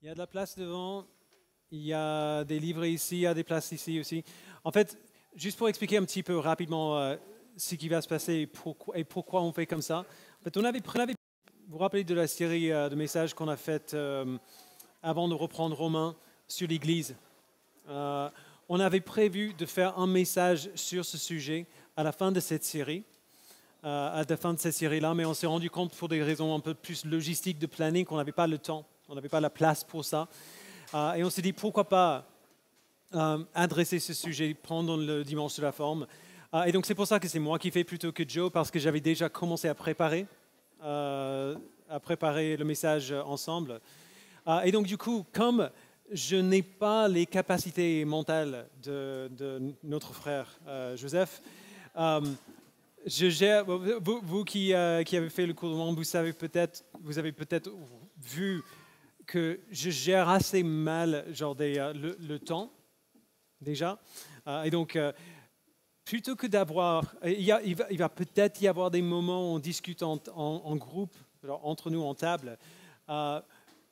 Il y a de la place devant, il y a des livrets ici, il y a des places ici aussi. En fait, juste pour expliquer un petit peu rapidement ce qui va se passer et pourquoi on fait comme ça. En fait, vous vous rappelez de la série de messages qu'on a faite avant de reprendre Romain sur l'Église. Euh, on avait prévu de faire un message sur ce sujet à la fin de cette série, à la fin de cette série-là, mais on s'est rendu compte pour des raisons un peu plus logistiques de planning qu'on n'avait pas le temps, on n'avait pas la place pour ça. Et on s'est dit pourquoi pas adresser ce sujet pendant le dimanche de la forme. Et donc c'est pour ça que c'est moi qui fais plutôt que Joe, parce que j'avais déjà commencé à préparer le message ensemble. Et donc du coup, comme je n'ai pas les capacités mentales de notre frère Joseph, euh, je gère. Vous qui avez fait le cours de monde, vous avez peut-être vu que je gère assez mal le temps déjà. Et donc, plutôt que d'avoir, il va peut-être y avoir des moments où on discute en groupe, genre entre nous en table. Euh,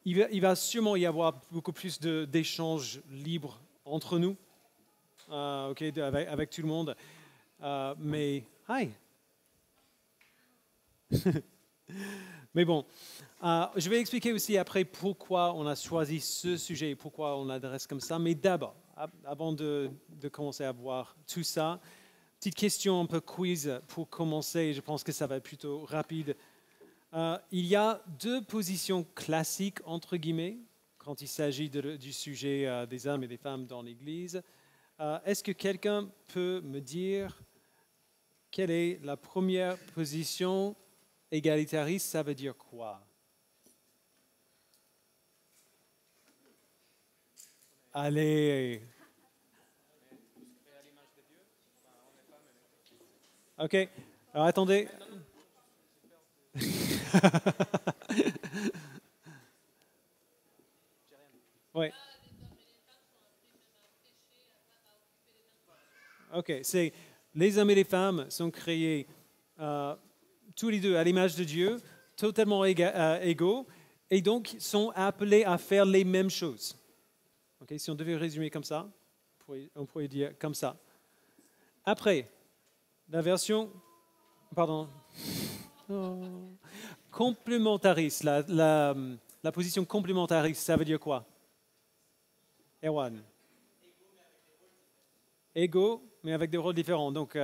il va sûrement y avoir beaucoup plus d'échanges libres entre nous, ok, avec tout le monde. Mais, hi. Mais bon, je vais expliquer aussi après pourquoi on a choisi ce sujet et pourquoi on l'adresse comme ça. Mais d'abord, avant de commencer à voir tout ça, petite question un peu quiz pour commencer. Je pense que ça va être plutôt rapide. Il y a deux positions classiques, entre guillemets, quand il s'agit du sujet des hommes et des femmes dans l'Église. Est-ce que quelqu'un peut me dire quelle est la première position égalitariste? Ça veut dire quoi? Allez. OK. Alors attendez. Ouais. OK. C'est les hommes et les femmes sont créés euh, tous les deux à l'image de Dieu, totalement égaux, et donc sont appelés à faire les mêmes choses. OK. Si on devait résumer comme ça, on pourrait dire comme ça. Après, la version, pardon, oh, complémentariste, la position complémentariste, ça veut dire quoi? Erwan. Égaux, mais avec des rôles différents. Donc,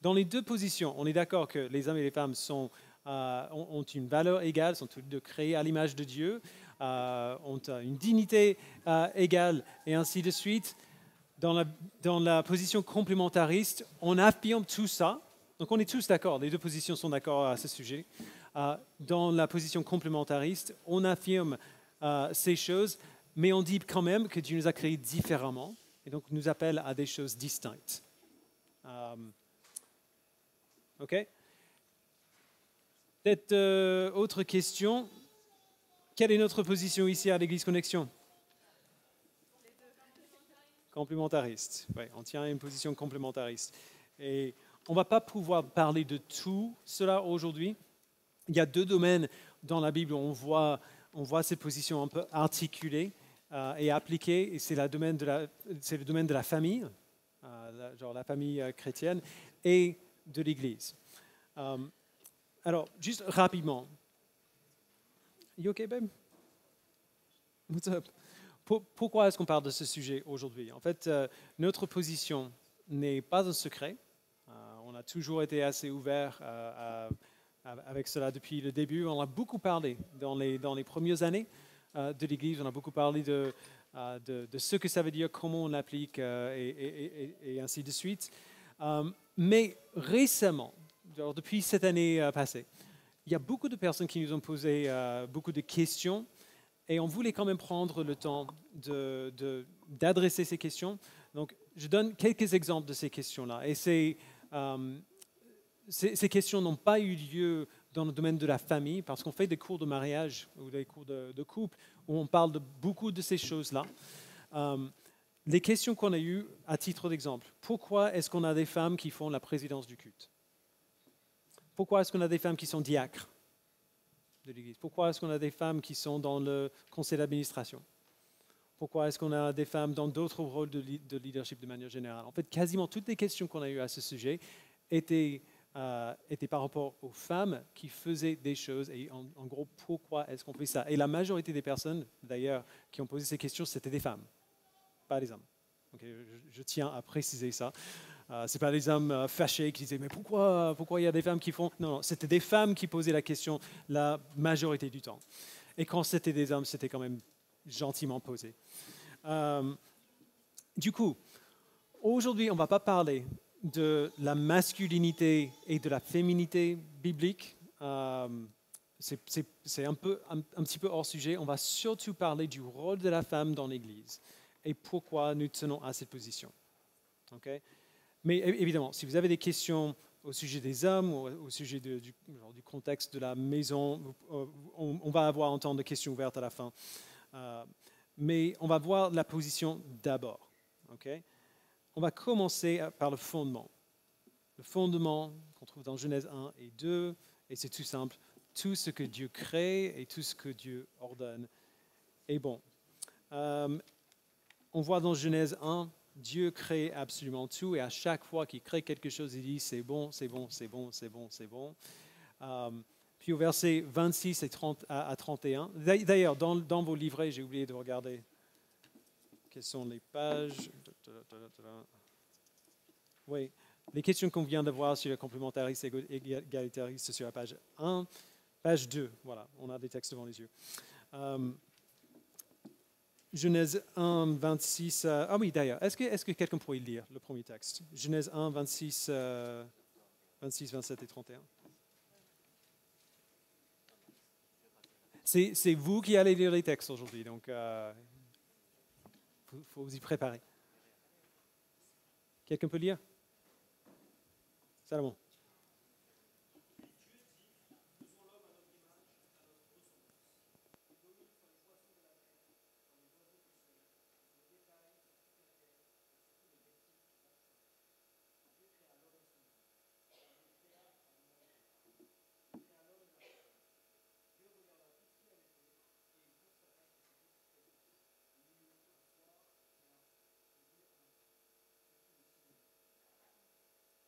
dans les deux positions, on est d'accord que les hommes et les femmes ont une valeur égale, sont tous deux créés à l'image de Dieu, ont une dignité égale, et ainsi de suite. Dans la position complémentariste, on affirme tout ça. Donc, on est tous d'accord, les deux positions sont d'accord à ce sujet. Dans la position complémentariste, on affirme ces choses, mais on dit quand même que Dieu nous a créés différemment et donc nous appelle à des choses distinctes. OK? Peut-être autre question. Quelle est notre position ici à l'Église Connexion? Complémentariste. Oui, on tient à une position complémentariste. Et on ne va pas pouvoir parler de tout cela aujourd'hui. Il y a deux domaines dans la Bible où on voit ces positions un peu articulées et appliquées. Et c'est le domaine de la famille, genre la famille chrétienne, et de l'Église. Alors, juste rapidement. You okay, babe? What's up? Pourquoi est-ce qu'on parle de ce sujet aujourd'hui? En fait, notre position n'est pas un secret. On a toujours été assez ouvert avec cela depuis le début. On a beaucoup parlé dans les premières années de l'Église. On a beaucoup parlé de ce que ça veut dire, comment on l'applique et ainsi de suite. Mais récemment, depuis cette année passée, il y a beaucoup de personnes qui nous ont posé beaucoup de questions et on voulait quand même prendre le temps d'adresser ces questions. Donc, je donne quelques exemples de ces questions-là. Et ces questions n'ont pas eu lieu dans le domaine de la famille, parce qu'on fait des cours de mariage ou des cours de couple où on parle de beaucoup de ces choses-là. Les questions qu'on a eues, à titre d'exemple, pourquoi est-ce qu'on a des femmes qui font la présidence du culte? Pourquoi est-ce qu'on a des femmes qui sont diacres de l'Église? Pourquoi est-ce qu'on a des femmes qui sont dans le conseil d'administration? Pourquoi est-ce qu'on a des femmes dans d'autres rôles de leadership de manière générale? En fait, quasiment toutes les questions qu'on a eues à ce sujet étaient par rapport aux femmes qui faisaient des choses et en gros, pourquoi est-ce qu'on fait ça? Et la majorité des personnes, d'ailleurs, qui ont posé ces questions, c'était des femmes, pas des hommes. Okay, je tiens à préciser ça. Ce n'est pas des hommes fâchés qui disaient « mais pourquoi il y a des femmes qui font ?» Non, c'était des femmes qui posaient la question la majorité du temps. Et quand c'était des hommes, c'était quand même gentiment posé. Du coup, aujourd'hui, on ne va pas parler de la masculinité et de la féminité biblique. C'est un petit peu hors sujet. On va surtout parler du rôle de la femme dans l'Église et pourquoi nous tenons à cette position. Okay? Mais évidemment, si vous avez des questions au sujet des hommes ou au sujet du contexte de la maison, on va avoir un temps de questions ouvertes à la fin. Mais on va voir la position d'abord. Okay? On va commencer par le fondement. Le fondement qu'on trouve dans Genèse 1 et 2, et c'est tout simple. Tout ce que Dieu crée et tout ce que Dieu ordonne est bon. On voit dans Genèse 1, Dieu crée absolument tout et à chaque fois qu'il crée quelque chose, il dit c'est bon, c'est bon, c'est bon, c'est bon, c'est bon. Puis au verset 26 à 31, d'ailleurs dans vos livrets, j'ai oublié de regarder quelles sont les pages. Oui, les questions qu'on vient de voir sur le complémentariste et égalitariste sur la page 1, page 2, voilà, on a des textes devant les yeux. Genèse 1, 26. Ah oui, d'ailleurs, est-ce que quelqu'un pourrait lire le premier texte? Genèse 1, 26, 27 et 31. C'est vous qui allez lire les textes aujourd'hui, donc il faut vous y préparer. Quelqu'un peut lire? Salomon.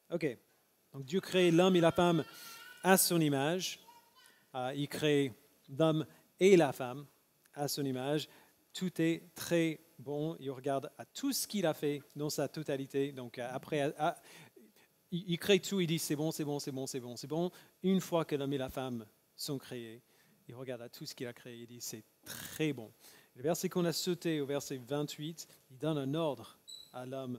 OK. Donc Dieu crée l'homme et la femme à son image. Il crée l'homme et la femme à son image. Tout est très bon. Il regarde à tout ce qu'il a fait dans sa totalité. Donc après, il crée tout. Il dit c'est bon, c'est bon, c'est bon, c'est bon, c'est bon. Une fois que l'homme et la femme sont créés, il regarde à tout ce qu'il a créé. Il dit c'est très bon. Le verset qu'on a sauté au verset 28, il donne un ordre à l'homme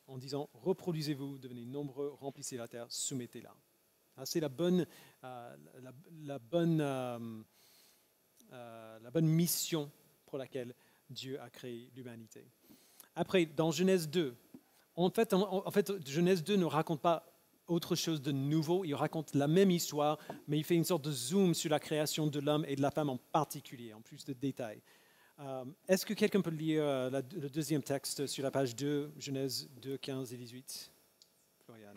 en disant « Reproduisez-vous, devenez nombreux, remplissez la terre, soumettez-la. » C'est la bonne mission pour laquelle Dieu a créé l'humanité. Après, dans Genèse 2, en fait, Genèse 2 ne raconte pas autre chose de nouveau, il raconte la même histoire, mais il fait une sorte de zoom sur la création de l'homme et de la femme en particulier, en plus de détails. Est-ce que quelqu'un peut lire le deuxième texte sur la page 2, Genèse 2, 15 et 18? Floriane.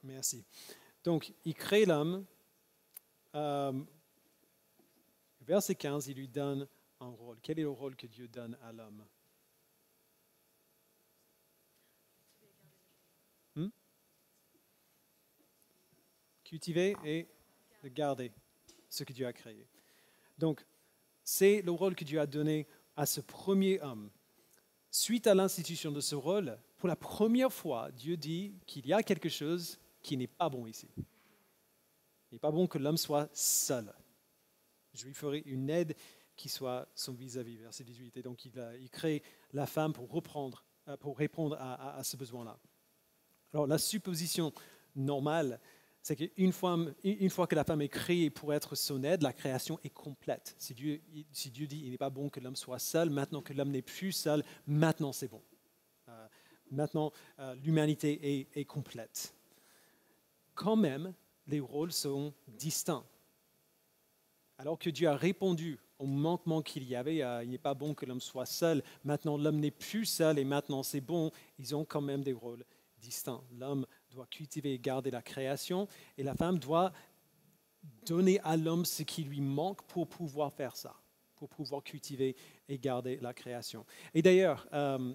Merci. Donc, il crée l'homme. Verset 15, il lui donne un rôle. Quel est le rôle que Dieu donne à l'homme? Cultiver et de garder ce que Dieu a créé. Donc, c'est le rôle que Dieu a donné à ce premier homme. Suite à l'institution de ce rôle, pour la première fois, Dieu dit qu'il y a quelque chose qui n'est pas bon ici. Il n'est pas bon que l'homme soit seul. Je lui ferai une aide qui soit son vis-à-vis, verset 18. Et donc, il crée la femme pour répondre à ce besoin-là. Alors, la supposition normale, c'est qu'une fois que la femme est créée pour être son aide, la création est complète. Si Dieu dit qu'il n'est pas bon que l'homme soit seul, maintenant que l'homme n'est plus seul, maintenant c'est bon. Maintenant, l'humanité est complète. Quand même, les rôles sont distincts. Alors que Dieu a répondu au manquement qu'il y avait. Il n'est pas bon que l'homme soit seul. Maintenant, l'homme n'est plus seul et maintenant c'est bon. Ils ont quand même des rôles distincts. L'homme doit cultiver et garder la création et la femme doit donner à l'homme ce qui lui manque pour pouvoir faire ça, pour pouvoir cultiver et garder la création. Et d'ailleurs,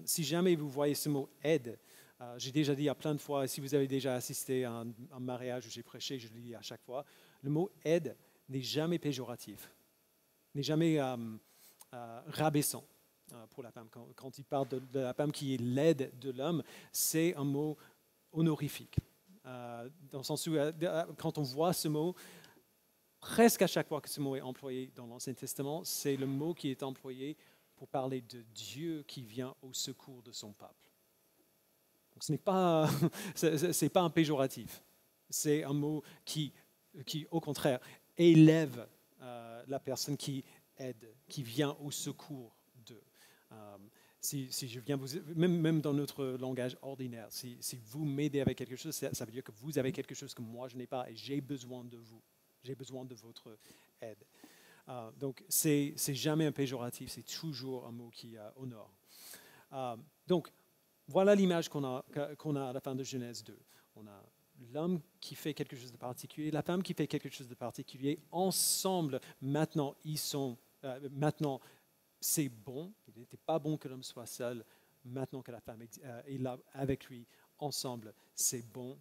si jamais vous voyez ce mot aide, j'ai déjà dit à plein de fois, si vous avez déjà assisté à un mariage où j'ai prêché, je le dis à chaque fois, le mot aide n'est jamais péjoratif, n'est jamais rabaissant pour la femme. Quand il parle de la femme qui est l'aide de l'homme, c'est un mot honorifique. Dans le sens où, quand on voit ce mot, presque à chaque fois que ce mot est employé dans l'Ancien Testament, c'est le mot qui est employé pour parler de Dieu qui vient au secours de son peuple. Donc, ce n'est pas, c'est pas un péjoratif, c'est un mot qui au contraire, élève la personne qui aide, qui vient au secours d'eux. Si je viens même dans notre langage ordinaire, si vous m'aidez avec quelque chose, ça veut dire que vous avez quelque chose que moi je n'ai pas et j'ai besoin de vous. J'ai besoin de votre aide. Donc, c'est jamais un péjoratif, c'est toujours un mot qui honore. Donc, voilà l'image qu'on a à la fin de Genèse 2. On a l'homme qui fait quelque chose de particulier, la femme qui fait quelque chose de particulier. Ensemble, maintenant, maintenant, c'est bon. Il n'était pas bon que l'homme soit seul. Maintenant que la femme est là avec lui, ensemble, c'est bon.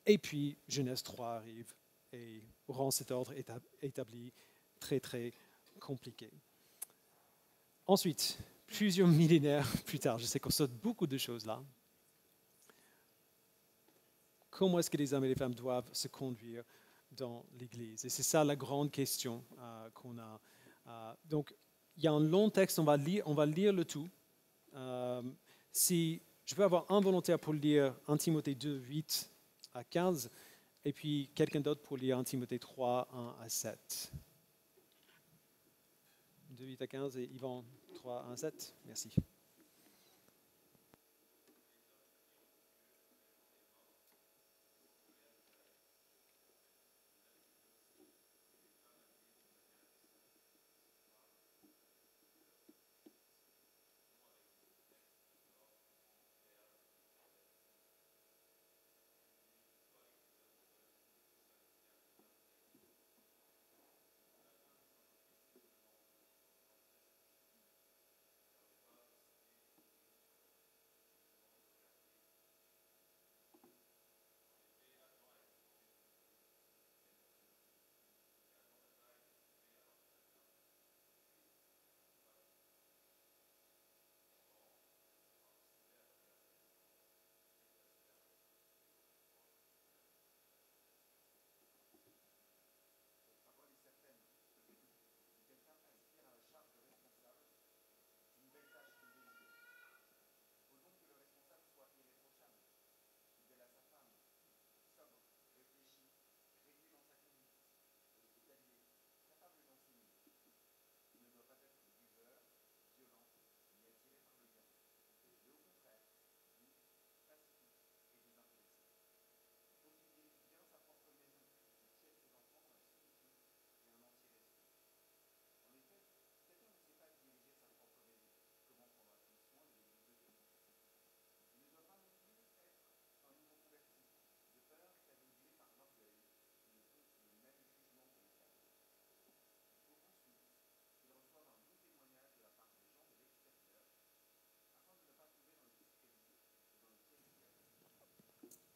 Et puis, Genèse 3 arrive et rend cet ordre établi très, très compliqué. Ensuite, plusieurs millénaires plus tard, je sais qu'on saute beaucoup de choses là. Comment est-ce que les hommes et les femmes doivent se conduire dans l'Église? Et c'est ça la grande question qu'on a. Donc, il y a un long texte, on va lire le tout. Si je peux avoir un volontaire pour lire 1 Timothée 2, 8 à 15, et puis quelqu'un d'autre pour lire 1 Timothée 3, 1 à 7. 2, 8 à 15 et Yvan 3, 1 à 7. Merci.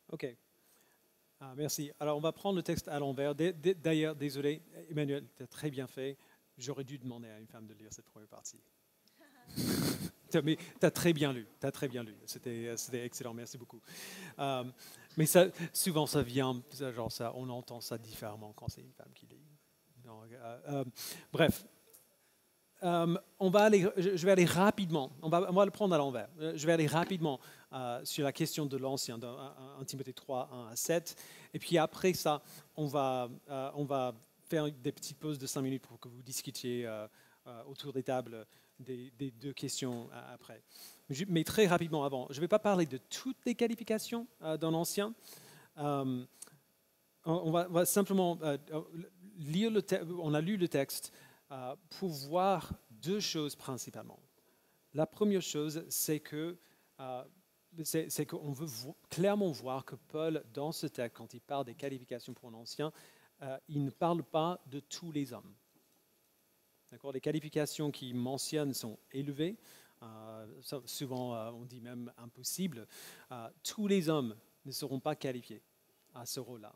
OK. Merci. Alors, on va prendre le texte à l'envers. D'ailleurs, désolé, Emmanuel, tu as très bien fait. J'aurais dû demander à une femme de lire cette première partie. Mais tu as très bien lu. Tu as très bien lu. C'était excellent. Merci beaucoup. Mais ça, souvent, ça vient, genre ça, on entend ça différemment quand c'est une femme qui lit. Donc, bref. Je vais aller rapidement, on va le prendre à l'envers. Je vais aller rapidement sur la question de l'Ancien, dans 1 Timothée 3, 1 à 7. Et puis après ça, on va faire des petites pauses de 5 minutes pour que vous discutiez autour des tables des deux questions après. Mais très rapidement avant, je ne vais pas parler de toutes les qualifications dans l'Ancien. On va simplement lire le texte. On a lu le texte. pour voir deux choses principalement. La première chose, c'est que qu'on veut clairement voir que Paul, dans ce texte, quand il parle des qualifications pour un ancien, il ne parle pas de tous les hommes. D'accord? Les qualifications qu'il mentionne sont élevées, souvent on dit même impossible. Tous les hommes ne seront pas qualifiés à ce rôle-là.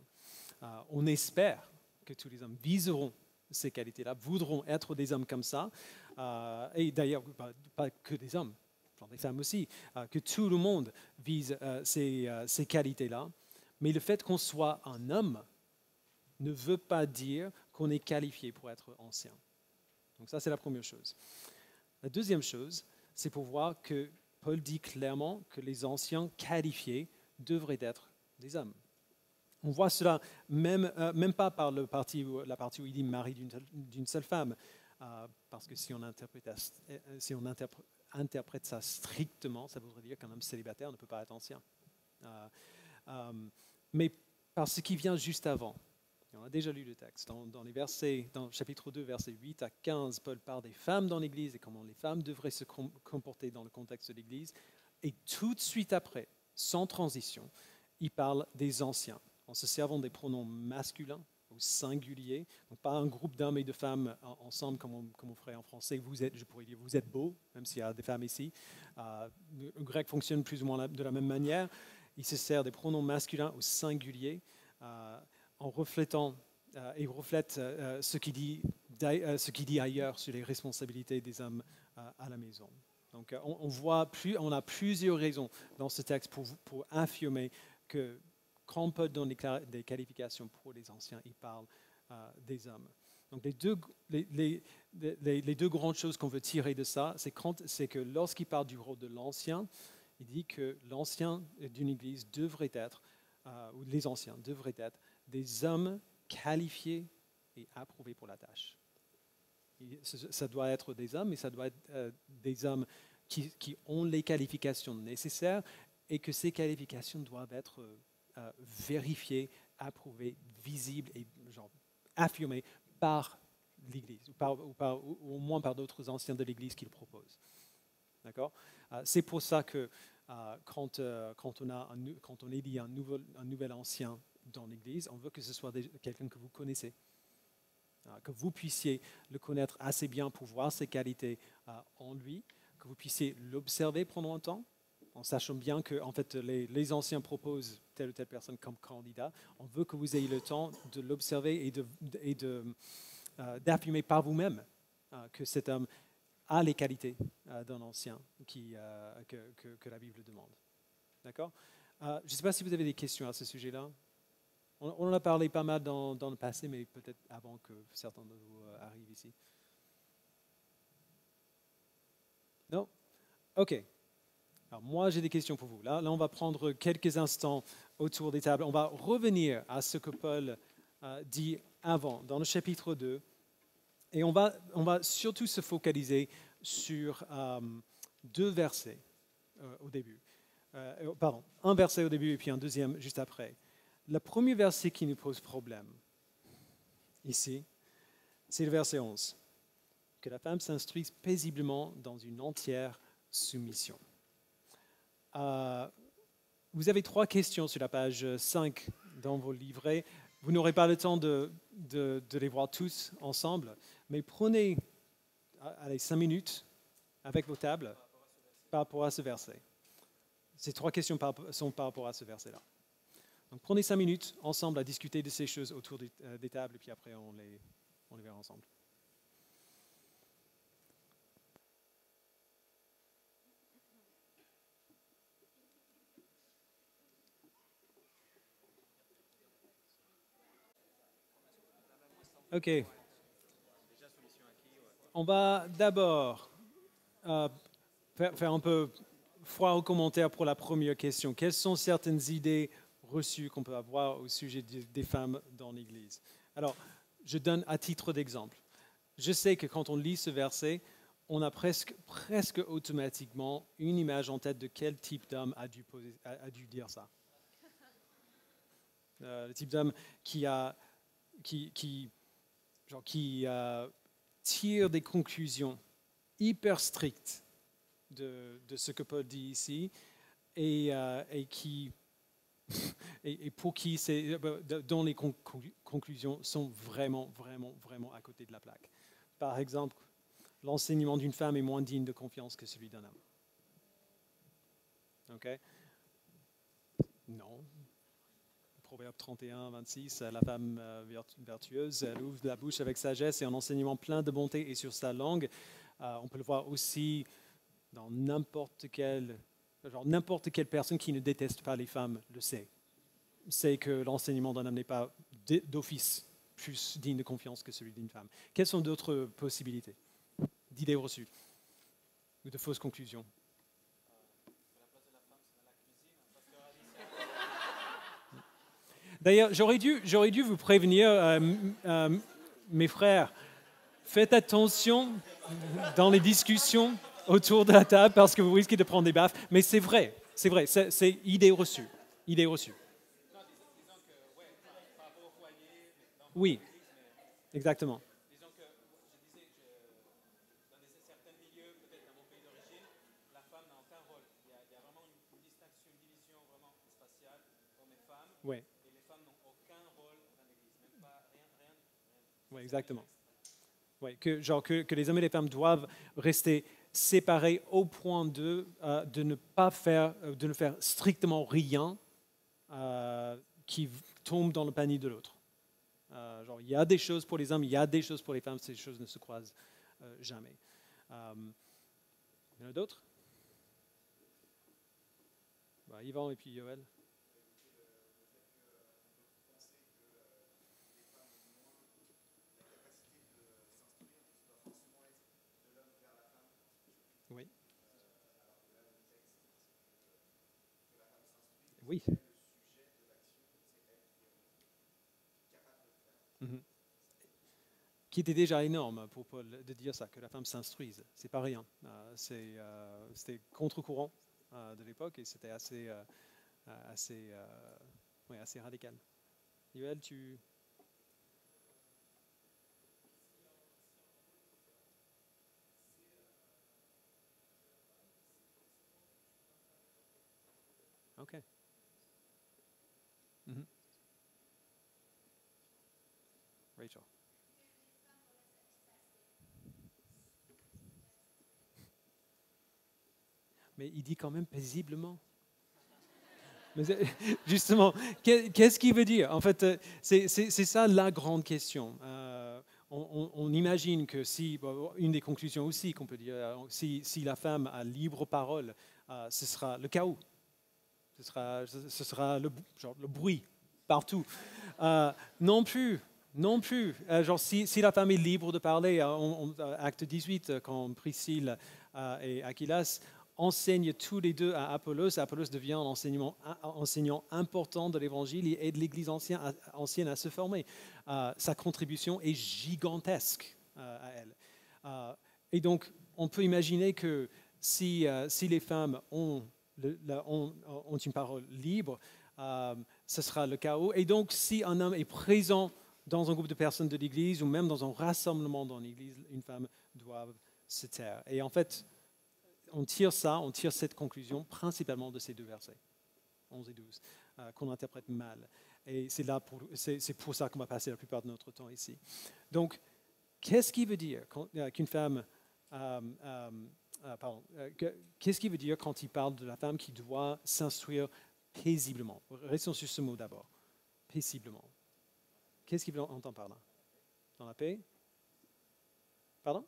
On espère que tous les hommes viseront ces qualités-là, voudront être des hommes comme ça, et d'ailleurs, pas que des hommes, des femmes aussi, que tout le monde vise ces qualités-là. Mais le fait qu'on soit un homme ne veut pas dire qu'on est qualifié pour être ancien. Donc ça, c'est la première chose. La deuxième chose, c'est pour voir que Paul dit clairement que les anciens qualifiés devraient être des hommes. On voit cela même pas par la partie où il dit mari d'une seule femme, parce que si on interprète ça strictement, ça voudrait dire qu'un homme célibataire ne peut pas être ancien. Mais par ce qui vient juste avant. On a déjà lu le texte. Dans le chapitre 2, versets 8 à 15, Paul parle des femmes dans l'Église et comment les femmes devraient se comporter dans le contexte de l'Église. Et tout de suite après, sans transition, il parle des anciens, en se servant des pronoms masculins au singulier, donc pas un groupe d'hommes et de femmes ensemble comme on ferait en français. Je pourrais dire vous êtes beaux, même s'il y a des femmes ici. Le grec fonctionne plus ou moins de la même manière. Il se sert des pronoms masculins au singulier, en reflétant, il reflète ce qu'il dit ailleurs sur les responsabilités des hommes à la maison. Donc on a plusieurs raisons dans ce texte pour affirmer que quand Paul donne des qualifications pour les anciens, il parle des hommes. Donc les deux grandes choses qu'on veut tirer de ça, c'est que lorsqu'il parle du rôle de l'ancien, il dit que l'ancien d'une église devrait être, ou les anciens devraient être, des hommes qualifiés et approuvés pour la tâche. Ça doit être des hommes, mais ça doit être des hommes qui ont les qualifications nécessaires et que ces qualifications doivent être vérifiées, approuvées, visibles et affirmées par l'Église, ou au moins par d'autres anciens de l'Église qui le proposent. D'accord? C'est pour ça que quand on élit un nouvel ancien dans l'Église, on veut que ce soit quelqu'un que vous connaissez, que vous puissiez le connaître assez bien pour voir ses qualités en lui, que vous puissiez l'observer pendant un temps, en sachant bien que en fait, les anciens proposent telle ou telle personne comme candidat. On veut que vous ayez le temps de l'observer et d'affirmer par vous-même que cet homme a les qualités d'un ancien que la Bible demande. D'accord? Je ne sais pas si vous avez des questions à ce sujet-là. On en a parlé pas mal dans le passé, mais peut-être avant que certains de vous arrivent ici. Non? OK. Alors moi, j'ai des questions pour vous. Là, on va prendre quelques instants autour des tables. On va revenir à ce que Paul dit avant, dans le chapitre 2. Et on va surtout se focaliser sur deux versets au début. Un verset au début et puis un deuxième juste après. Le premier verset qui nous pose problème, ici, c'est le verset 11. Que la femme s'instruise paisiblement dans une entière soumission. Vous avez 3 questions sur la page 5 dans vos livrets. Vous n'aurez pas le temps de les voir tous ensemble, mais prenez 5 minutes avec vos tables par rapport à ce verset. Ces 3 questions sont par rapport à ce verset-là. Donc prenez 5 minutes ensemble à discuter de ces choses autour des tables, et puis après on les verra ensemble. OK. On va d'abord faire un peu froid aux commentaires pour la première question. Quelles sont certaines idées reçues qu'on peut avoir au sujet des femmes dans l'Église? Alors, je donne à titre d'exemple. Je sais que quand on lit ce verset, on a presque automatiquement une image en tête de quel type d'homme a dû dire ça. Le type d'homme qui tire des conclusions hyper strictes de ce que Paul dit ici et pour qui dont les conclusions sont vraiment à côté de la plaque. Par exemple, l'enseignement d'une femme est moins digne de confiance que celui d'un homme. OK? Non. Proverbe 31, 26, la femme vertueuse, elle ouvre la bouche avec sagesse et un enseignement plein de bonté est sur sa langue. On peut le voir aussi dans n'importe quelle personne qui ne déteste pas les femmes le sait. C'est que l'enseignement d'un homme n'est pas d'office plus digne de confiance que celui d'une femme. Quelles sont d'autres possibilités d'idées reçues ou de fausses conclusions? D'ailleurs, j'aurais dû vous prévenir, mes frères, faites attention dans les discussions autour de la table parce que vous risquez de prendre des baffes. Mais c'est vrai, c'est idée reçue. Idée reçue. Oui, exactement. Disons que je disais que dans certains milieux, peut-être dans mon pays d'origine, la femme n'a aucun rôle. Il y a vraiment une distinction, une division vraiment spatiale hommes et femmes. Oui. Et les femmes n'ont aucun rôle dans l'Église, même pas rien. Oui, exactement. Oui, que les hommes et les femmes doivent rester séparés au point de ne faire strictement rien qui tombe dans le panier de l'autre. Il y a des choses pour les hommes, il y a des choses pour les femmes, ces choses ne se croisent jamais. Il y en a d'autres? Yvan et puis Yoël. Oui. Oui. Mm-hmm. Qui était déjà énorme pour Paul de dire ça, que la femme s'instruise. C'est pas rien. C'était contre-courant de l'époque et c'était assez radical. Yoël, tu... OK. Mm-hmm. Rachel. Mais il dit quand même paisiblement. Mais justement, qu'est-ce qu'il veut dire? En fait, c'est ça la grande question. On imagine que une des conclusions aussi qu'on peut dire, si la femme a libre parole, ce sera le chaos. Ce sera le bruit partout. Non plus. Si la femme est libre de parler, acte 18, quand Priscille et Aquilas enseignent tous les deux à Apollos devient un enseignant important de l'Évangile et aide l'Église ancienne à se former. Sa contribution est gigantesque à elle. Et donc, on peut imaginer que si les femmes ont une parole libre, ce sera le chaos. Et donc, si un homme est présent dans un groupe de personnes de l'Église ou même dans un rassemblement dans l'Église, une femme doit se taire. Et en fait, on tire cette conclusion principalement de ces deux versets, 11 et 12, qu'on interprète mal. Et c'est pour ça qu'on va passer la plupart de notre temps ici. Donc, qu'est-ce qui veut dire qu'une femme... qu'est-ce qu'il veut dire quand il parle de la femme qui doit s'instruire paisiblement? Restons sur ce mot d'abord. Paisiblement. Qu'est-ce qu'il entend par là? Dans la paix? Pardon?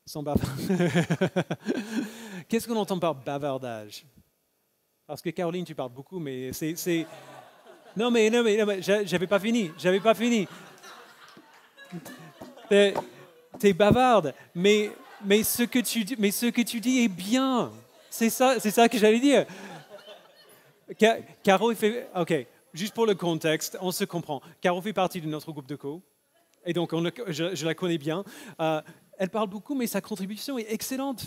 Sans bavardage. Qu'est-ce qu'on entend par bavardage? Parce que Caroline, tu parles beaucoup, mais c'est... Non, mais j'avais pas fini. T'es bavarde, mais ce que tu dis est bien. C'est ça que j'allais dire. Caro fait... OK, juste pour le contexte, on se comprend. Caro fait partie de notre groupe de co. Et donc, je la connais bien. Elle parle beaucoup, mais sa contribution est excellente.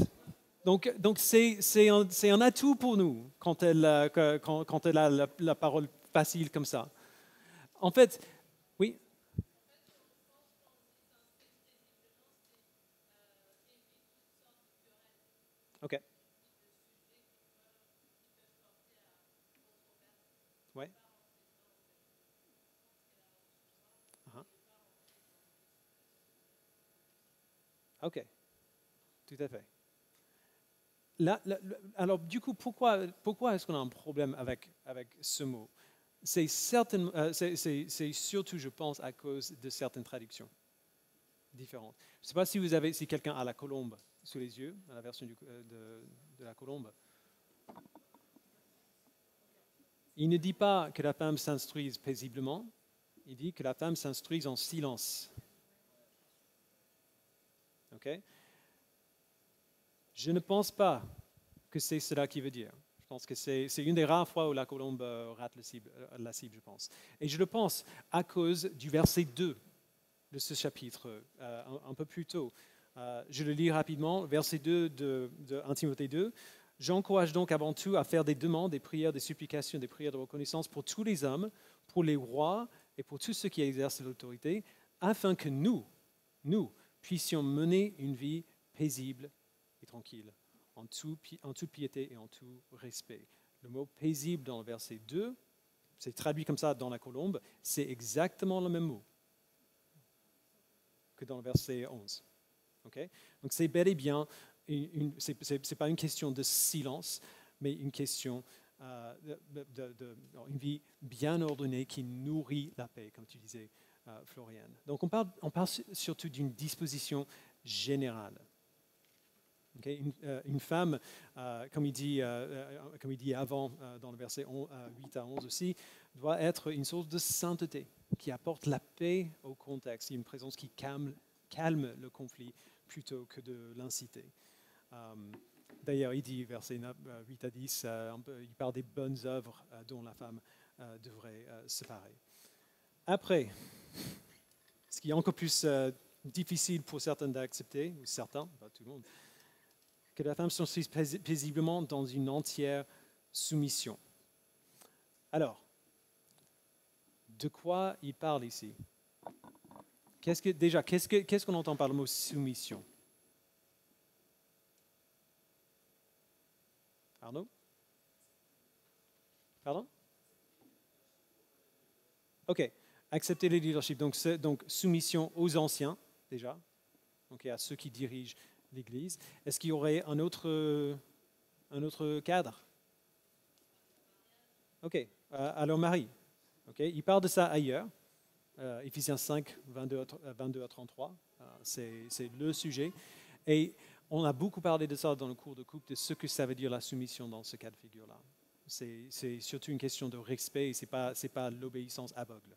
Donc c'est un atout pour nous quand elle a la parole facile comme ça. En fait, oui. OK. Ouais. Uh-huh. OK, tout à fait. Alors, du coup, pourquoi est-ce qu'on a un problème avec ce mot? C'est surtout, je pense, à cause de certaines traductions différentes. Je ne sais pas si quelqu'un a la colombe sous les yeux, la version de la colombe. Il ne dit pas que la femme s'instruise paisiblement, il dit que la femme s'instruise en silence. OK? Je ne pense pas que c'est cela qu'il veut dire. Je pense que c'est une des rares fois où la colombe rate la cible, je pense. Et je le pense à cause du verset 2 de ce chapitre, un peu plus tôt. Je le lis rapidement, verset 2 de 1 Timothée 2. J'encourage donc avant tout à faire des demandes, des prières, des supplications, des prières de reconnaissance pour tous les hommes, pour les rois et pour tous ceux qui exercent l'autorité, afin que nous puissions mener une vie paisible et tranquille, en toute piété et en tout respect. Le mot paisible dans le verset 2, c'est traduit comme ça dans la colombe, c'est exactement le même mot que dans le verset 11. Okay? Donc c'est bel et bien, ce n'est pas une question de silence, mais une question une vie bien ordonnée qui nourrit la paix, comme tu disais, Floriane. Donc on parle surtout d'une disposition générale. Okay? Une femme, comme il dit avant dans le verset 8 à 11 aussi, doit être une source de sainteté qui apporte la paix au contexte, une présence qui calme le conflit plutôt que de l'inciter. D'ailleurs, il dit, versets 8 à 10, il parle des bonnes œuvres dont la femme devrait se parer. Après, ce qui est encore plus difficile pour certains d'accepter, ou certains, pas tout le monde, que la femme s'instruise paisiblement dans une entière soumission. Alors, de quoi il parle ici? Qu'est-ce qu'on entend par le mot soumission? Arnaud? Pardon? OK. Accepter le leadership. Donc soumission aux anciens, déjà, donc à ceux qui dirigent l'Église. Est-ce qu'il y aurait un autre cadre? OK. À leur mari. Okay. Il parle de ça ailleurs. Éphésiens 5, 22 à 33. C'est le sujet. Et on a beaucoup parlé de ça dans le cours de couple, de ce que ça veut dire la soumission dans ce cas de figure-là. C'est surtout une question de respect et ce n'est pas l'obéissance aveugle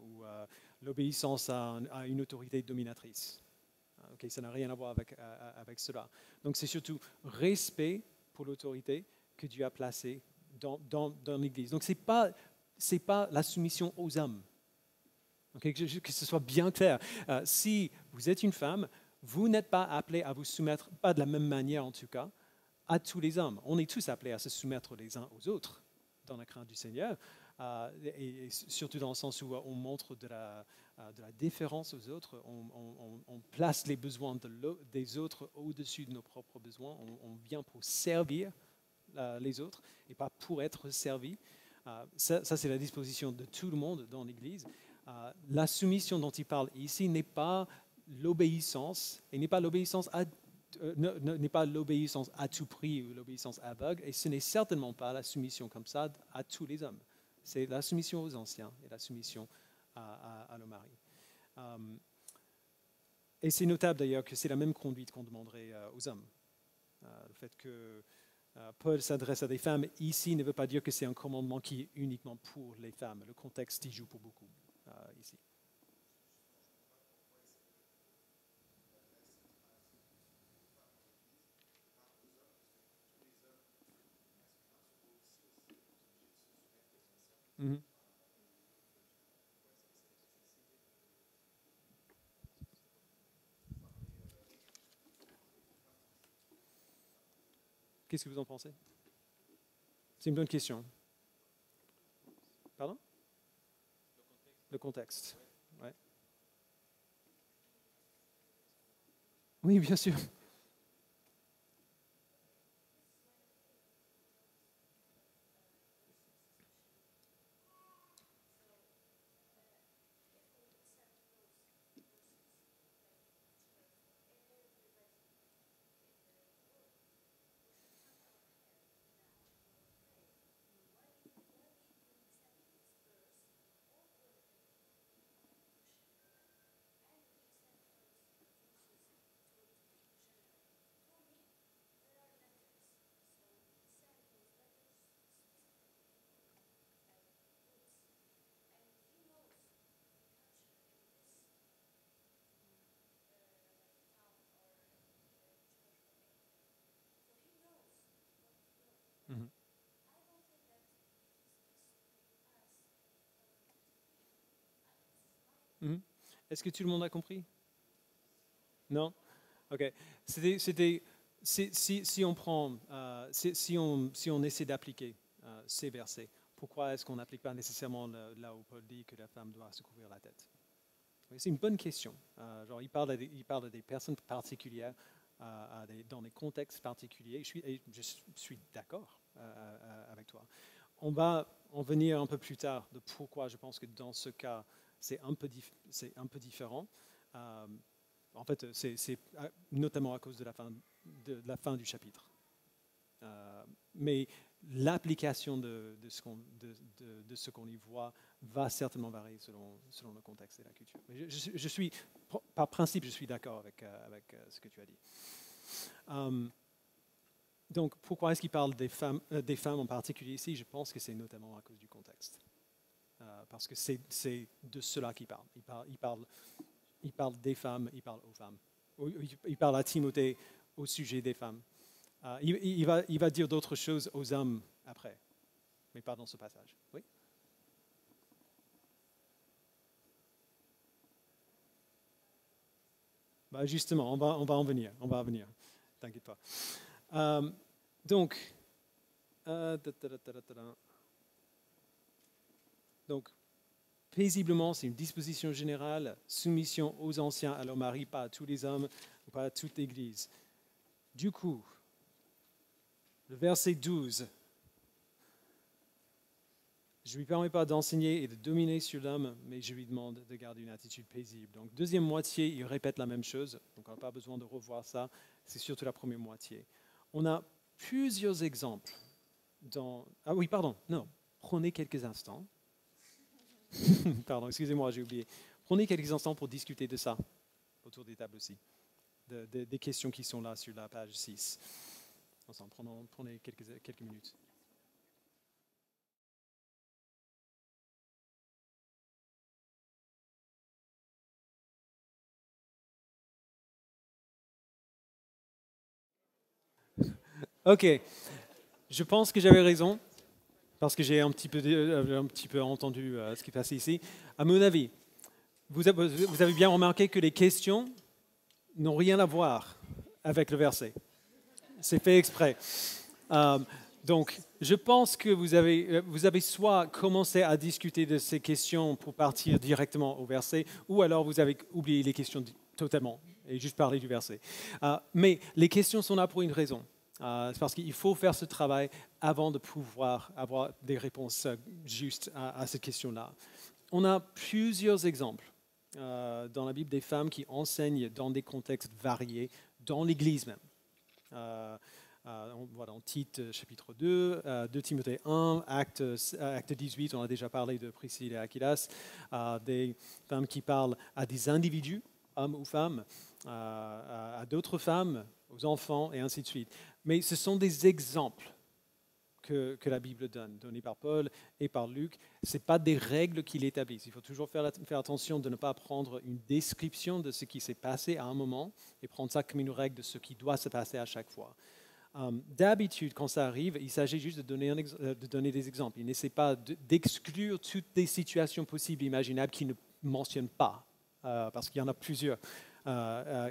ou l'obéissance à une autorité dominatrice. Okay, ça n'a rien à voir avec cela. Donc c'est surtout respect pour l'autorité que Dieu a placée dans l'Église. Donc ce n'est pas la soumission aux hommes. Okay, que ce soit bien clair. Si vous êtes une femme, vous n'êtes pas appelé à vous soumettre, pas de la même manière en tout cas, à tous les hommes. On est tous appelés à se soumettre les uns aux autres dans la crainte du Seigneur, et surtout dans le sens où on montre de la déférence aux autres, on place les besoins des autres au-dessus de nos propres besoins, on vient pour servir les autres et pas pour être servi. Ça c'est la disposition de tout le monde dans l'Église. La soumission dont il parle ici n'est pas l'obéissance, et n'est pas l'obéissance à tout prix ou l'obéissance aveugle, et ce n'est certainement pas la soumission comme ça à tous les hommes. C'est la soumission aux anciens et la soumission à nos maris. Et c'est notable d'ailleurs que c'est la même conduite qu'on demanderait aux hommes. Le fait que Paul s'adresse à des femmes ici ne veut pas dire que c'est un commandement qui est uniquement pour les femmes. Le contexte y joue pour beaucoup ici. Mm-hmm. Qu'est-ce que vous en pensez? C'est une bonne question. Pardon? Le contexte. Ouais. Oui, bien sûr. Mhm. Est-ce que tout le monde a compris? Non? OK. Si on prend, si on essaie d'appliquer ces versets, pourquoi est-ce qu'on n'applique pas nécessairement là où Paul dit que la femme doit se couvrir la tête? Oui, c'est une bonne question. Genre, il parle à des personnes particulières, dans des contextes particuliers. Je suis d'accord avec toi. On va en venir un peu plus tard de pourquoi je pense que dans ce cas, c'est un peu différent. En fait, c'est notamment à cause de la fin du chapitre. Mais l'application de ce qu'on y voit va certainement varier selon le contexte et la culture. Mais par principe, je suis d'accord avec ce que tu as dit. Donc, pourquoi est-ce qu'il parle des femmes en particulier ici? Je pense que c'est notamment à cause du contexte. Parce que c'est de cela qu'il parle. Il parle des femmes, il parle aux femmes. Il parle à Timothée au sujet des femmes. Il va dire d'autres choses aux hommes après, mais pas dans ce passage. Oui? Bah justement, on va en venir. T'inquiète pas. Donc, donc, paisiblement, c'est une disposition générale, soumission aux anciens, à leur mari, pas à tous les hommes, pas à toute l'Église. Du coup, le verset 12, je ne lui permets pas d'enseigner et de dominer sur l'homme, mais je lui demande de garder une attitude paisible. Donc, deuxième moitié, il répète la même chose, donc on n'a pas besoin de revoir ça, c'est surtout la première moitié. On a plusieurs exemples dans... Ah oui, pardon, non, prenez quelques instants. Pardon, excusez-moi, j'ai oublié. Prenez quelques instants pour discuter de ça, autour des tables aussi, des questions qui sont là sur la page 6. Ensemble, prenez quelques minutes. Ok, je pense que j'avais raison, parce que j'ai un petit peu entendu ce qui passait ici. À mon avis, vous avez bien remarqué que les questions n'ont rien à voir avec le verset. C'est fait exprès. Donc, je pense que vous avez soit commencé à discuter de ces questions pour partir directement au verset, ou alors vous avez oublié les questions totalement et juste parler du verset. Mais les questions sont là pour une raison. C'est parce qu'il faut faire ce travail avant de pouvoir avoir des réponses justes à cette question-là. On a plusieurs exemples dans la Bible des femmes qui enseignent dans des contextes variés, dans l'Église même. Voilà, en Tite, chapitre 2, 2 Timothée 1, acte 18, on a déjà parlé de Priscille et Aquilas, des femmes qui parlent à des individus, hommes ou femmes, à d'autres femmes, aux enfants, et ainsi de suite. Mais ce sont des exemples que la Bible donne, donnés par Paul et par Luc. Ce n'est pas des règles qu'il établit. Il faut toujours faire attention de ne pas prendre une description de ce qui s'est passé à un moment et prendre ça comme une règle de ce qui doit se passer à chaque fois. D'habitude, quand ça arrive, il s'agit juste de donner des exemples. Il n'essaie pas d'exclure toutes les situations possibles, imaginables, qu'il ne mentionne pas, parce qu'il y en a plusieurs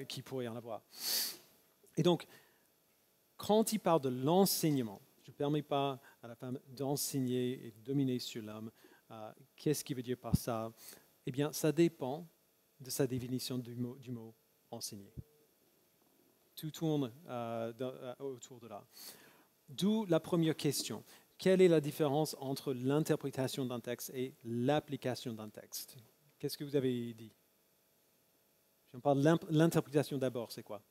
qui pourraient y en avoir. Et donc, quand il parle de l'enseignement, je ne permets pas à la femme d'enseigner et de dominer sur l'homme. Qu'est-ce qu'il veut dire par ça? Eh bien, ça dépend de sa définition du mot enseigner. Tout tourne autour de là. D'où la première question. Quelle est la différence entre l'interprétation d'un texte et l'application d'un texte? Qu'est-ce que vous avez dit? Je parle de l'interprétation d'abord, c'est quoi?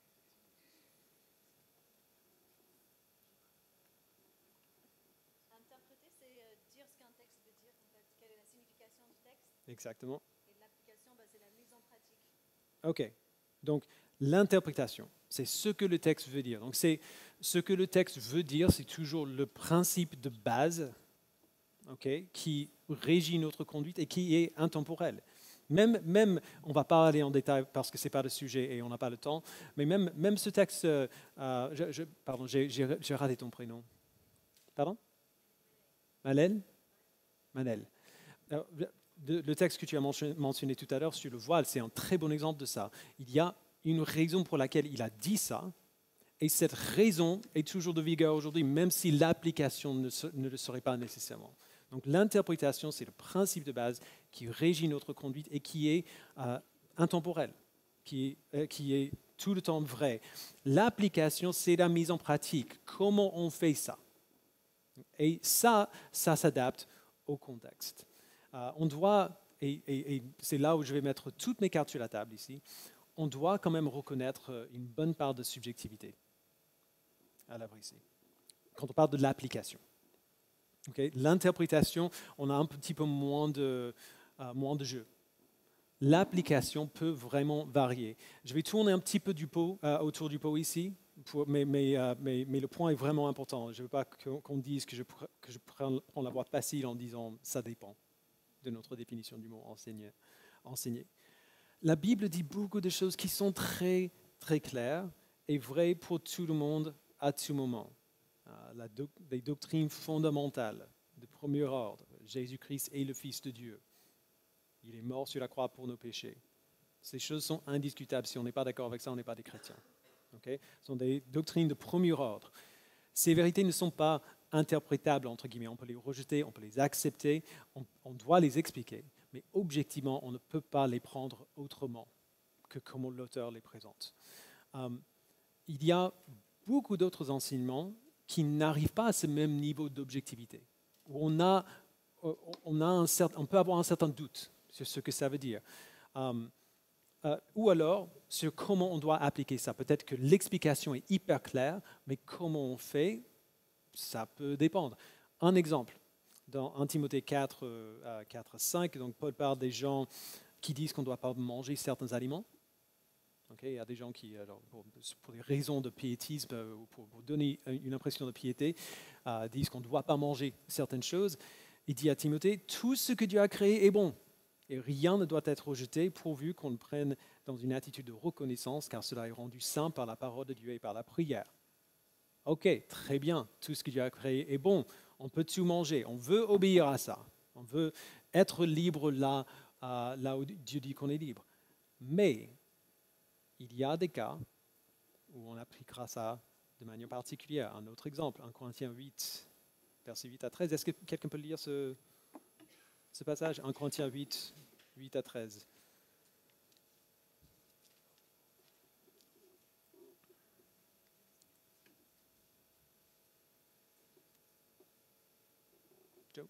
Interpréter, c'est dire ce qu'un texte veut dire, en fait. Quelle est la signification du texte? Exactement. Et l'application, c'est la mise en pratique. Ok. Donc, l'interprétation, c'est ce que le texte veut dire. Donc, c'est ce que le texte veut dire, c'est toujours le principe de base, qui régit notre conduite et qui est intemporel. Même on ne va pas aller en détail parce que ce n'est pas le sujet et on n'a pas le temps, mais même ce texte, pardon, j'ai raté ton prénom. Pardon? Manel? Manel. Alors, le texte que tu as mentionné tout à l'heure sur le voile, c'est un très bon exemple de ça. Il y a une raison pour laquelle il a dit ça, et cette raison est toujours de vigueur aujourd'hui, même si l'application ne le serait pas nécessairement. Donc l'interprétation, c'est le principe de base qui régit notre conduite et qui est intemporel, qui est tout le temps vrai. L'application, c'est la mise en pratique. Comment on fait ça? Et ça s'adapte au contexte. On doit, et c'est là où je vais mettre toutes mes cartes sur la table ici, on doit quand même reconnaître une bonne part de subjectivité à l'œuvre ici, quand on parle de l'application. Okay? L'interprétation, on a un petit peu moins de jeu. L'application peut vraiment varier. Je vais tourner un petit peu autour du pot ici, mais le point est vraiment important. Je ne veux pas qu'on dise que je prends la voie facile en disant « ça dépend » de notre définition du mot enseigner. La Bible dit beaucoup de choses qui sont très, très claires et vraies pour tout le monde à tout moment. Des doctrines fondamentales de premier ordre. Jésus-Christ est le Fils de Dieu. Il est mort sur la croix pour nos péchés. Ces choses sont indiscutables. Si on n'est pas d'accord avec ça, on n'est pas des chrétiens. Okay? Ce sont des doctrines de premier ordre. Ces vérités ne sont pas interprétables, entre guillemets. On peut les rejeter, on peut les accepter, on doit les expliquer. Mais objectivement, on ne peut pas les prendre autrement que comme l'auteur les présente. Il y a beaucoup d'autres enseignements qui n'arrivent pas à ce même niveau d'objectivité, où on peut avoir un certain doute sur ce que ça veut dire. Ou alors sur comment on doit appliquer ça. Peut-être que l'explication est hyper claire, mais comment on fait, ça peut dépendre. Un exemple, dans 1 Timothée 4, 5, donc Paul parle des gens qui disent qu'on ne doit pas manger certains aliments. Okay, il y a des gens qui, alors, pour des raisons de piétisme, ou pour donner une impression de piété, disent qu'on ne doit pas manger certaines choses. Il dit à Timothée, tout ce que Dieu a créé est bon. Et rien ne doit être rejeté pourvu qu'on le prenne dans une attitude de reconnaissance, car cela est rendu saint par la parole de Dieu et par la prière. Ok, très bien, tout ce que Dieu a créé est bon, on peut tout manger, on veut obéir à ça, on veut être libre là où Dieu dit qu'on est libre. Mais il y a des cas où on appliquera ça de manière particulière. Un autre exemple, 1 Corinthiens 8, versets 8 à 13. Est-ce que quelqu'un peut lire ce passage, 1 Corinthiens 8, 8 à 13. Joe?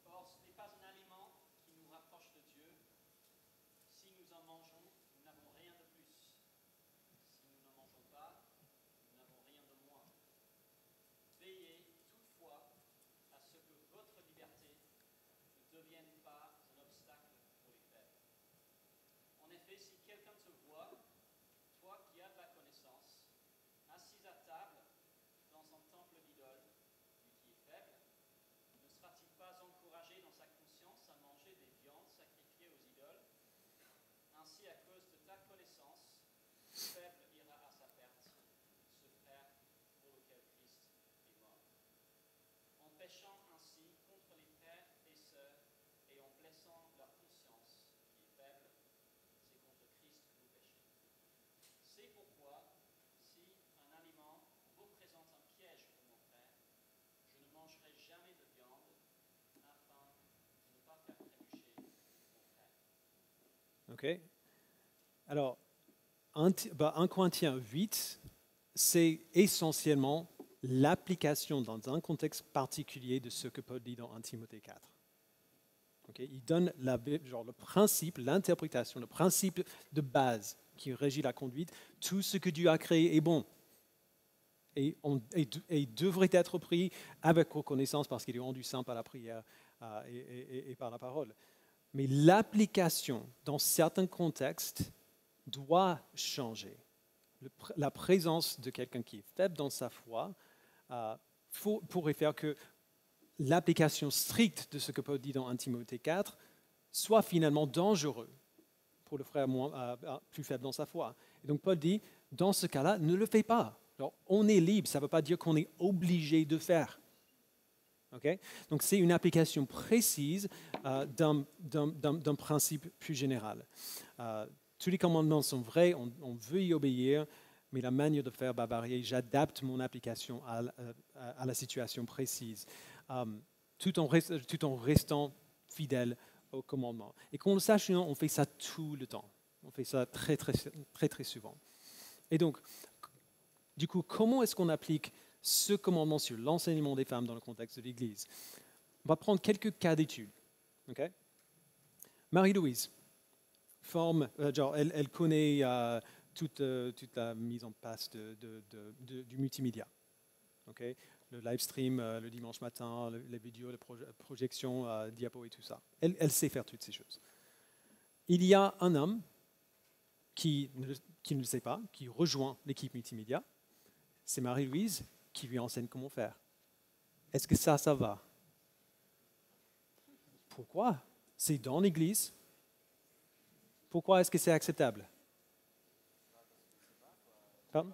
Or, ce n'est pas un aliment qui nous rapproche de Dieu. Si nous en mangeons, nous n'avons rien de plus. Si nous n'en mangeons pas, nous n'avons rien de moins. Veillez toutefois à ce que votre liberté ne devienne pas un obstacle pour les faibles. En effet, si quelqu'un te voit, toi qui as de la connaissance, assis à table dans un temple d'idole, lui qui est faible, ne sera-t-il pas encouragé dans sa conscience à manger des viandes sacrifiées aux idoles? Ainsi, à cause de ta connaissance, le faible ira à sa perte, ce frère pour lequel Christ est mort. En péchant ainsi contre les frères et sœurs et en blessant leur conscience qui est faible, c'est contre Christ que vous péchez. C'est pourquoi, si un aliment représente un piège pour mon frère, je ne mangerai jamais de viande afin de ne pas faire trébucher mon frère. Ok. Alors, 1 Corinthiens 8, c'est essentiellement l'application dans un contexte particulier de ce que Paul dit dans 1 Timothée 4. Okay? Il donne le principe, l'interprétation, le principe de base qui régit la conduite. Tout ce que Dieu a créé est bon. Et devrait être pris avec reconnaissance parce qu'il est rendu saint par la prière et par la parole. Mais l'application dans certains contextes doit changer. La présence de quelqu'un qui est faible dans sa foi pourrait faire que l'application stricte de ce que Paul dit dans 1 Timothée 4 soit finalement dangereux pour le frère plus faible dans sa foi. Et donc Paul dit, dans ce cas-là, ne le fais pas. Alors, on est libre, ça ne veut pas dire qu'on est obligé de faire. ok? Donc c'est une application précise d'un principe plus général. Tous les commandements sont vrais, on veut y obéir, mais la manière de faire va varier. J'adapte mon application à la situation précise, tout en restant fidèle au commandement. Et qu'on le sache, on fait ça tout le temps. On fait ça très, très, très, très souvent. Et donc, du coup, comment est-ce qu'on applique ce commandement sur l'enseignement des femmes dans le contexte de l'Église? On va prendre quelques cas d'études. Okay? Marie-Louise, elle connaît toute la mise en place du multimédia. Okay? Le live stream le dimanche matin, les vidéos, les projections, diapos et tout ça. Elle sait faire toutes ces choses. Il y a un homme qui ne le sait pas, qui rejoint l'équipe multimédia. C'est Marie-Louise qui lui enseigne comment faire. Est-ce que ça va? Pourquoi? C'est dans l'Église. Pourquoi est-ce que c'est acceptable? Pardon?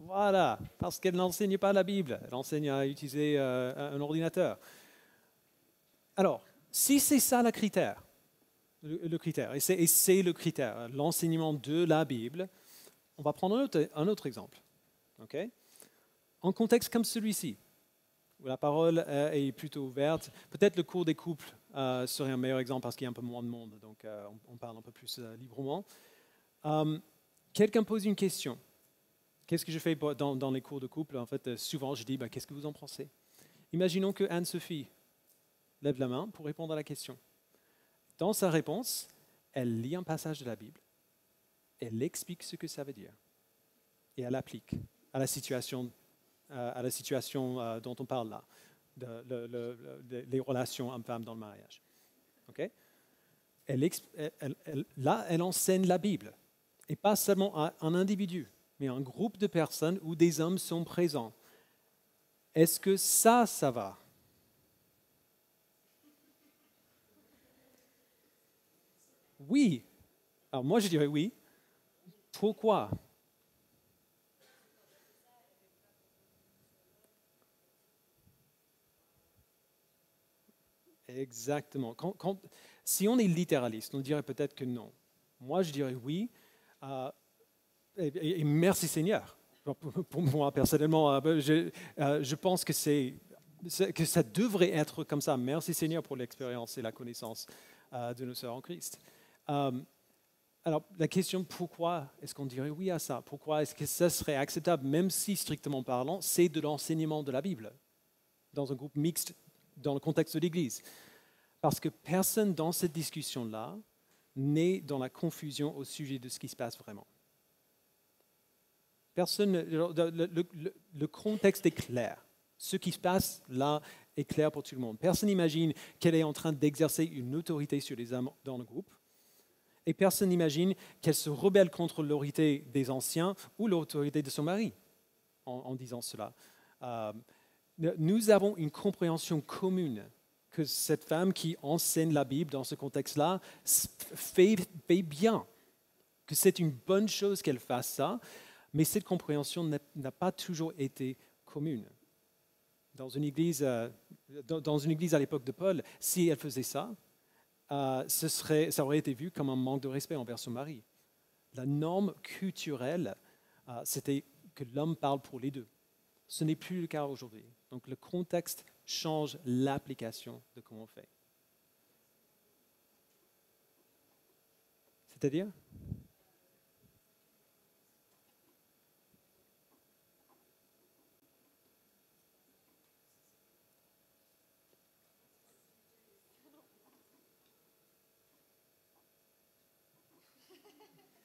Voilà, parce qu'elle n'enseigne pas la Bible, elle enseigne à utiliser un ordinateur. Alors, si c'est ça le critère, et c'est le critère, l'enseignement de la Bible, on va prendre un autre exemple. Okay? En contexte comme celui-ci, où la parole est plutôt ouverte, peut-être le cours des couples serait un meilleur exemple parce qu'il y a un peu moins de monde, donc on parle un peu plus librement. Quelqu'un pose une question. Qu'est-ce que je fais dans les cours de couple? En fait, souvent, je dis, qu'est-ce que vous en pensez? Imaginons que Anne-Sophie lève la main pour répondre à la question. Dans sa réponse, elle lit un passage de la Bible, elle explique ce que ça veut dire, et elle applique à la situation dont on parle là, les relations hommes-femmes dans le mariage. Okay? Elle enseigne la Bible, et pas seulement à un individu, mais un groupe de personnes où des hommes sont présents. Est-ce que ça va? Oui. Alors moi, je dirais oui. Pourquoi? Exactement. Si on est littéraliste, on dirait peut-être que non. Moi, je dirais oui. Et merci Seigneur. Pour moi, personnellement, je pense que ça devrait être comme ça. Merci Seigneur pour l'expérience et la connaissance de nos sœurs en Christ. Alors, la question, pourquoi est-ce qu'on dirait oui à ça? Pourquoi est-ce que ça serait acceptable, même si, strictement parlant, c'est de l'enseignement de la Bible, dans un groupe mixte, dans le contexte de l'Église? Parce que personne dans cette discussion-là n'est dans la confusion au sujet de ce qui se passe vraiment. Personne, le contexte est clair. Ce qui se passe là est clair pour tout le monde. Personne n'imagine qu'elle est en train d'exercer une autorité sur les hommes dans le groupe. Et personne n'imagine qu'elle se rebelle contre l'autorité des anciens ou l'autorité de son mari en disant cela. Nous avons une compréhension commune que cette femme qui enseigne la Bible dans ce contexte-là fait bien, que c'est une bonne chose qu'elle fasse ça. Mais cette compréhension n'a pas toujours été commune. Dans une église à l'époque de Paul, si elle faisait ça, ça aurait été vu comme un manque de respect envers son mari. La norme culturelle, c'était que l'homme parle pour les deux. Ce n'est plus le cas aujourd'hui. Donc le contexte change l'application de comment on fait. C'est-à-dire ?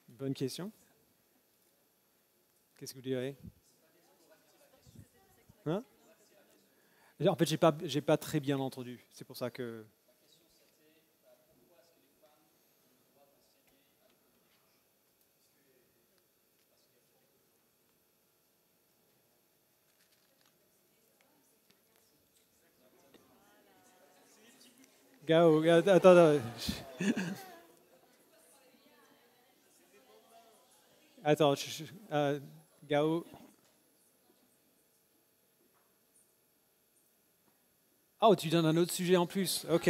Bonne question. Qu'est-ce que vous direz? Hein? En fait, je n'ai pas très bien entendu. C'est pour ça que... Gao, attends. Attends, Gao. Oh, tu donnes un autre sujet en plus. OK.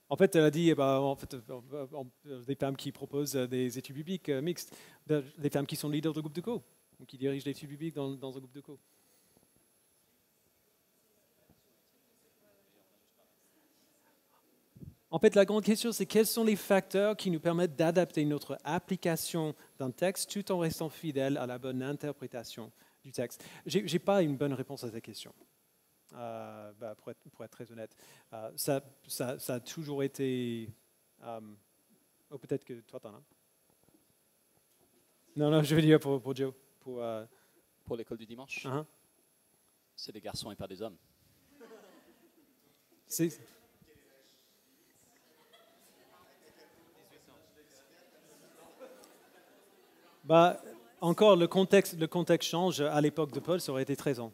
En fait, elle a dit, des femmes qui proposent des études bibliques mixtes, des femmes qui sont leaders de groupe de co, ou qui dirigent l'étude biblique dans un groupe de co. En fait, la grande question, c'est quels sont les facteurs qui nous permettent d'adapter notre application d'un texte tout en restant fidèle à la bonne interprétation du texte. Je n'ai pas une bonne réponse à cette question. Pour être très honnête. Ça a toujours été... peut-être que toi, t'en as. Non, je veux dire pour Joe. Pour l'école du dimanche, Uh-huh. c'est des garçons et pas des hommes. Encore, le contexte change. À l'époque de Paul, ça aurait été 13 ans.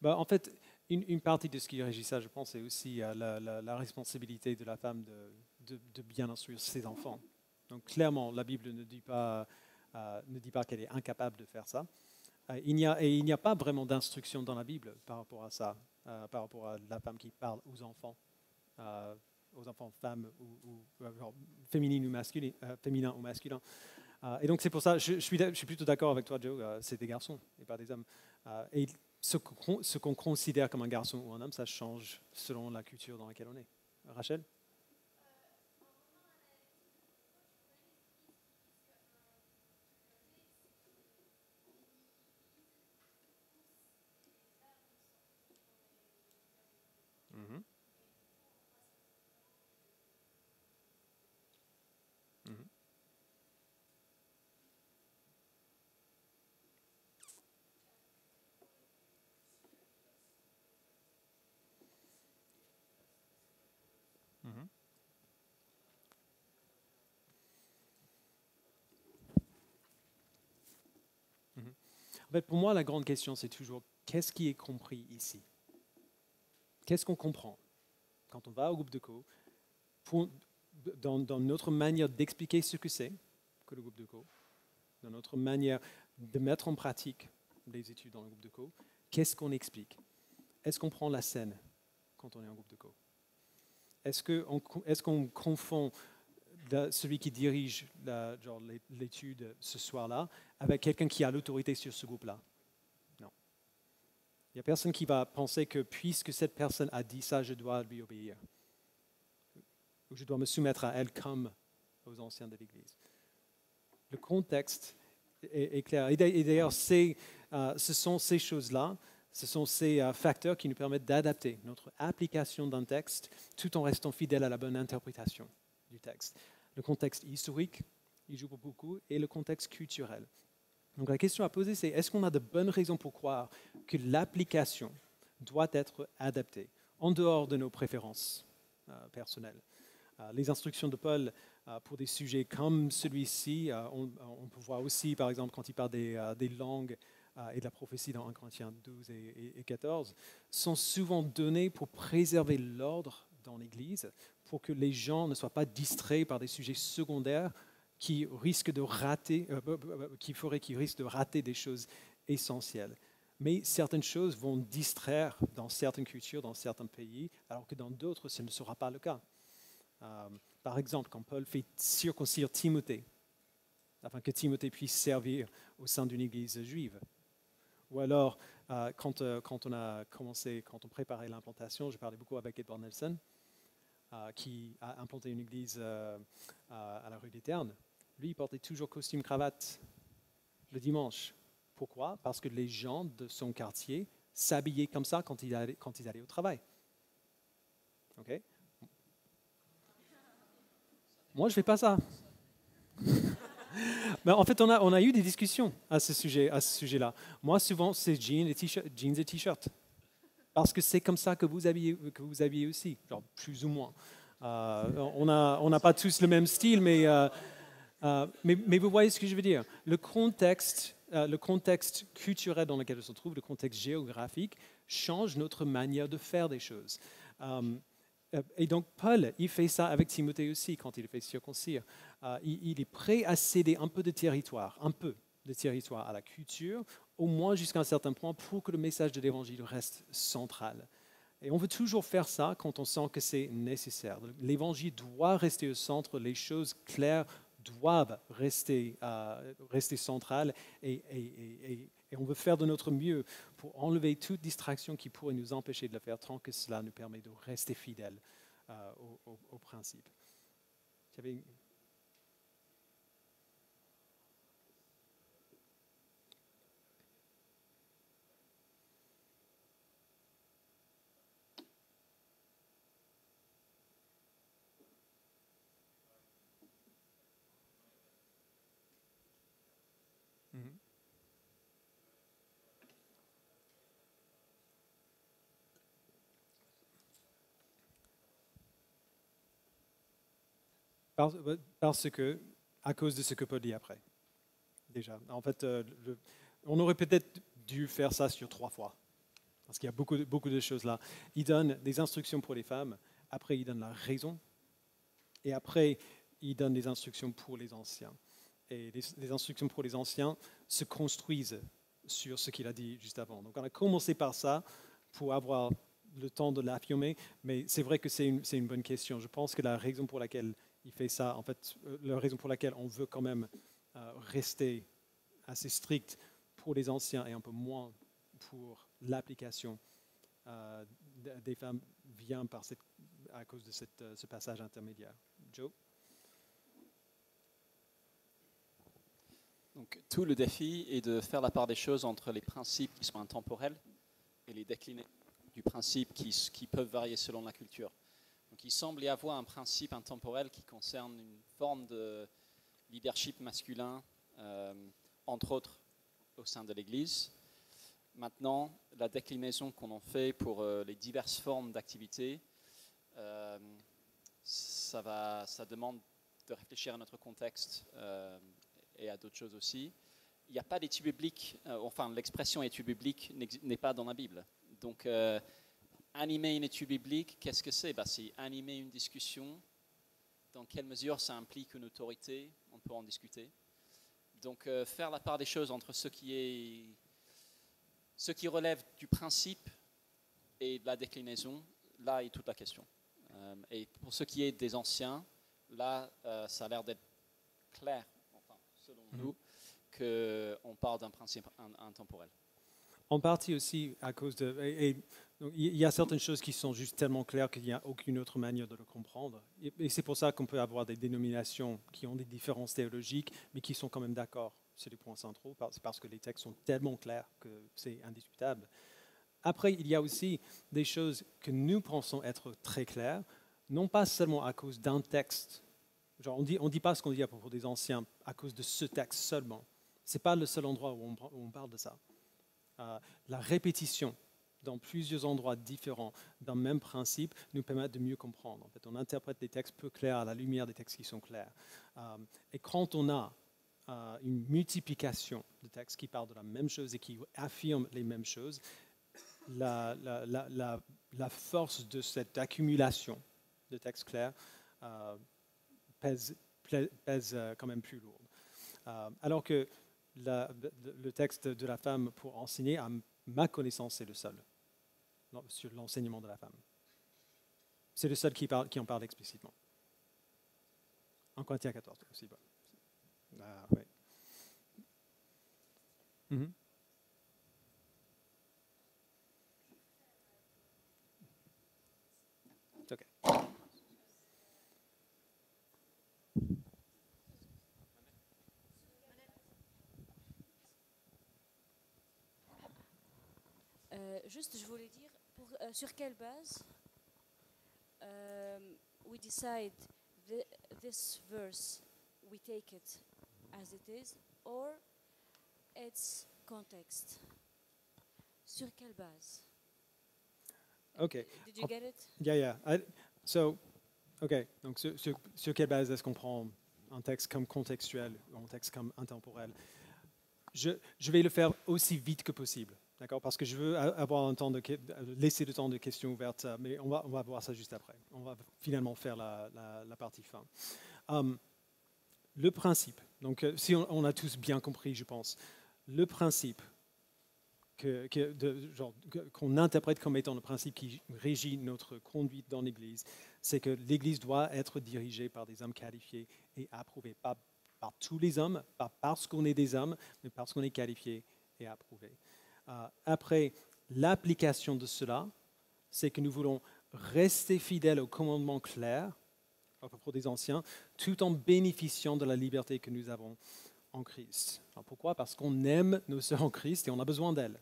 En fait, une partie de ce qui régit ça, je pense, c'est aussi la responsabilité de la femme de bien instruire ses enfants. Donc clairement, la Bible ne dit pas qu'elle est incapable de faire ça. Il n'y a pas vraiment d'instruction dans la Bible par rapport à ça, par rapport à la femme qui parle aux enfants femmes genre, féminines ou masculines, féminins ou masculins. Et donc c'est pour ça, je suis plutôt d'accord avec toi, Joe, c'est des garçons et pas des hommes. Et ce qu'on considère comme un garçon ou un homme, ça change selon la culture dans laquelle on est. Rachel? Mhm. Mhm. Mhm. Mhm. En fait, pour moi, la grande question, c'est toujours qu'est-ce qui est compris ici? Qu'est-ce qu'on comprend quand on va au groupe de co dans notre manière d'expliquer ce que c'est que le groupe de co, dans notre manière de mettre en pratique les études dans le groupe de co, qu'est-ce qu'on explique? Est-ce qu'on prend la scène quand on est en groupe de co? Est-ce qu'on confond celui qui dirige l'étude ce soir-là avec quelqu'un qui a l'autorité sur ce groupe-là? Non. Il n'y a personne qui va penser que puisque cette personne a dit ça, je dois lui obéir. Ou je dois me soumettre à elle comme aux anciens de l'Église. Le contexte est clair. Et d'ailleurs, ce sont ces choses-là, ce sont ces facteurs qui nous permettent d'adapter notre application d'un texte tout en restant fidèle à la bonne interprétation du texte. Le contexte historique, il joue pour beaucoup, et le contexte culturel. Donc la question à poser, c'est est-ce qu'on a de bonnes raisons pour croire que l'application doit être adaptée en dehors de nos préférences personnelles? Les instructions de Paul pour des sujets comme celui-ci, on peut voir aussi, par exemple, quand il parle des langues et de la prophétie dans 1 Corinthiens 12 et 14, sont souvent données pour préserver l'ordre dans l'Église, pour que les gens ne soient pas distraits par des sujets secondaires qui risquent de rater, qui risquent de rater des choses essentielles. Mais certaines choses vont distraire dans certaines cultures, dans certains pays, alors que dans d'autres, ce ne sera pas le cas. Par exemple, quand Paul fait circoncire Timothée, afin que Timothée puisse servir au sein d'une église juive. Ou alors, quand on préparait l'implantation, je parlais beaucoup avec Edward Nelson, qui a implanté une église à la rue des Ternes. Lui, il portait toujours costume cravate le dimanche. Pourquoi? Parce que les gens de son quartier s'habillaient comme ça quand ils allaient au travail. Ok. Moi, je ne fais pas ça. Mais en fait, on a eu des discussions à ce sujet-là. Moi, souvent, c'est jeans et t-shirts. Parce que c'est comme ça que vous habillez aussi, genre plus ou moins. On n'a pas tous le même style, mais vous voyez ce que je veux dire. Le contexte culturel dans lequel on se trouve, le contexte géographique, change notre manière de faire des choses. Et donc, Paul, il fait ça avec Timothée aussi, quand il fait circoncire. Il est prêt à céder un peu de territoire à la culture, au moins jusqu'à un certain point, pour que le message de l'Évangile reste central. Et on veut toujours faire ça quand on sent que c'est nécessaire. L'Évangile doit rester au centre, les choses claires doivent rester centrales, et on veut faire de notre mieux pour enlever toute distraction qui pourrait nous empêcher de le faire, tant que cela nous permet de rester fidèles au principe. J'avais... Mhm. Parce que, à cause de ce que Paul dit après, déjà. En fait, on aurait peut-être dû faire ça sur 3 fois, parce qu'il y a beaucoup de choses là. Il donne des instructions pour les femmes, après il donne la raison, et après il donne des instructions pour les anciens. Et les instructions pour les anciens se construisent sur ce qu'il a dit juste avant. Donc on a commencé par ça pour avoir le temps de l'affirmer, mais c'est vrai que c'est une bonne question. Je pense que la raison pour laquelle il fait ça, en fait, la raison pour laquelle on veut quand même rester assez strict pour les anciens et un peu moins pour l'application des femmes vient à cause de ce passage intermédiaire. Joe? Donc, tout le défi est de faire la part des choses entre les principes qui sont intemporels et les déclinaisons du principe qui peuvent varier selon la culture. Donc, il semble y avoir un principe intemporel qui concerne une forme de leadership masculin, entre autres au sein de l'Église. Maintenant, la déclinaison qu'on en fait pour les diverses formes d'activité, ça demande de réfléchir à notre contexte et à d'autres choses aussi. Il n'y a pas d'étude biblique, enfin l'expression étude biblique n'est pas dans la Bible. Donc animer une étude biblique, qu'est-ce que c'est? C'est animer une discussion. Dans quelle mesure ça implique une autorité? On peut en discuter. Donc faire la part des choses entre ce qui relève du principe et de la déclinaison, là est toute la question. Et pour ce qui est des anciens, là ça a l'air d'être clair, enfin, selon nous, qu'on parle d'un principe intemporel. En partie aussi à cause de... donc, il y a certaines choses qui sont juste tellement claires qu'il n'y a aucune autre manière de le comprendre. Et c'est pour ça qu'on peut avoir des dénominations qui ont des différences théologiques, mais qui sont quand même d'accord sur les points centraux, parce que les textes sont tellement clairs que c'est indiscutable. Après, il y a aussi des choses que nous pensons être très claires, non pas seulement à cause d'un texte. Genre, on dit pas ce qu'on dit à propos des anciens à cause de ce texte seulement. Ce n'est pas le seul endroit où on parle de ça. La répétition dans plusieurs endroits différents d'un même principe nous permet de mieux comprendre. En fait, on interprète des textes peu clairs à la lumière des textes qui sont clairs. Et quand on a une multiplication de textes qui parlent de la même chose et qui affirment les mêmes choses, la force de cette accumulation de textes clairs pèse quand même plus lourde. Alors que le texte de la femme pour enseigner, à ma connaissance, c'est le seul sur l'enseignement de la femme. C'est le seul qui en parle explicitement. En Corinthiens 14 aussi. Ouais. Mm-hmm. Okay. Juste, je voulais dire, sur quelle base we decide this verse, we take it as it is, or its context. Sur quelle base? OK. Did you get it? Yeah. OK. Donc, sur quelle base est-ce qu'on prend un texte comme contextuel ou un texte comme intemporel? Je vais le faire aussi vite que possible, d'accord? Parce que je veux avoir un temps laisser le temps de questions ouvertes, mais on va voir ça juste après. On va finalement faire la partie fin. Le principe, donc si on a tous bien compris, je pense, le principe qu'on interprète comme étant le principe qui régit notre conduite dans l'Église, c'est que l'Église doit être dirigée par des hommes qualifiés et approuvés, pas par tous les hommes, pas parce qu'on est des hommes, mais parce qu'on est qualifié et approuvé. Après, l'application de cela, c'est que nous voulons rester fidèles au commandement clair à propos des anciens, tout en bénéficiant de la liberté que nous avons en Christ. Alors pourquoi? Parce qu'on aime nos sœurs en Christ et on a besoin d'elles.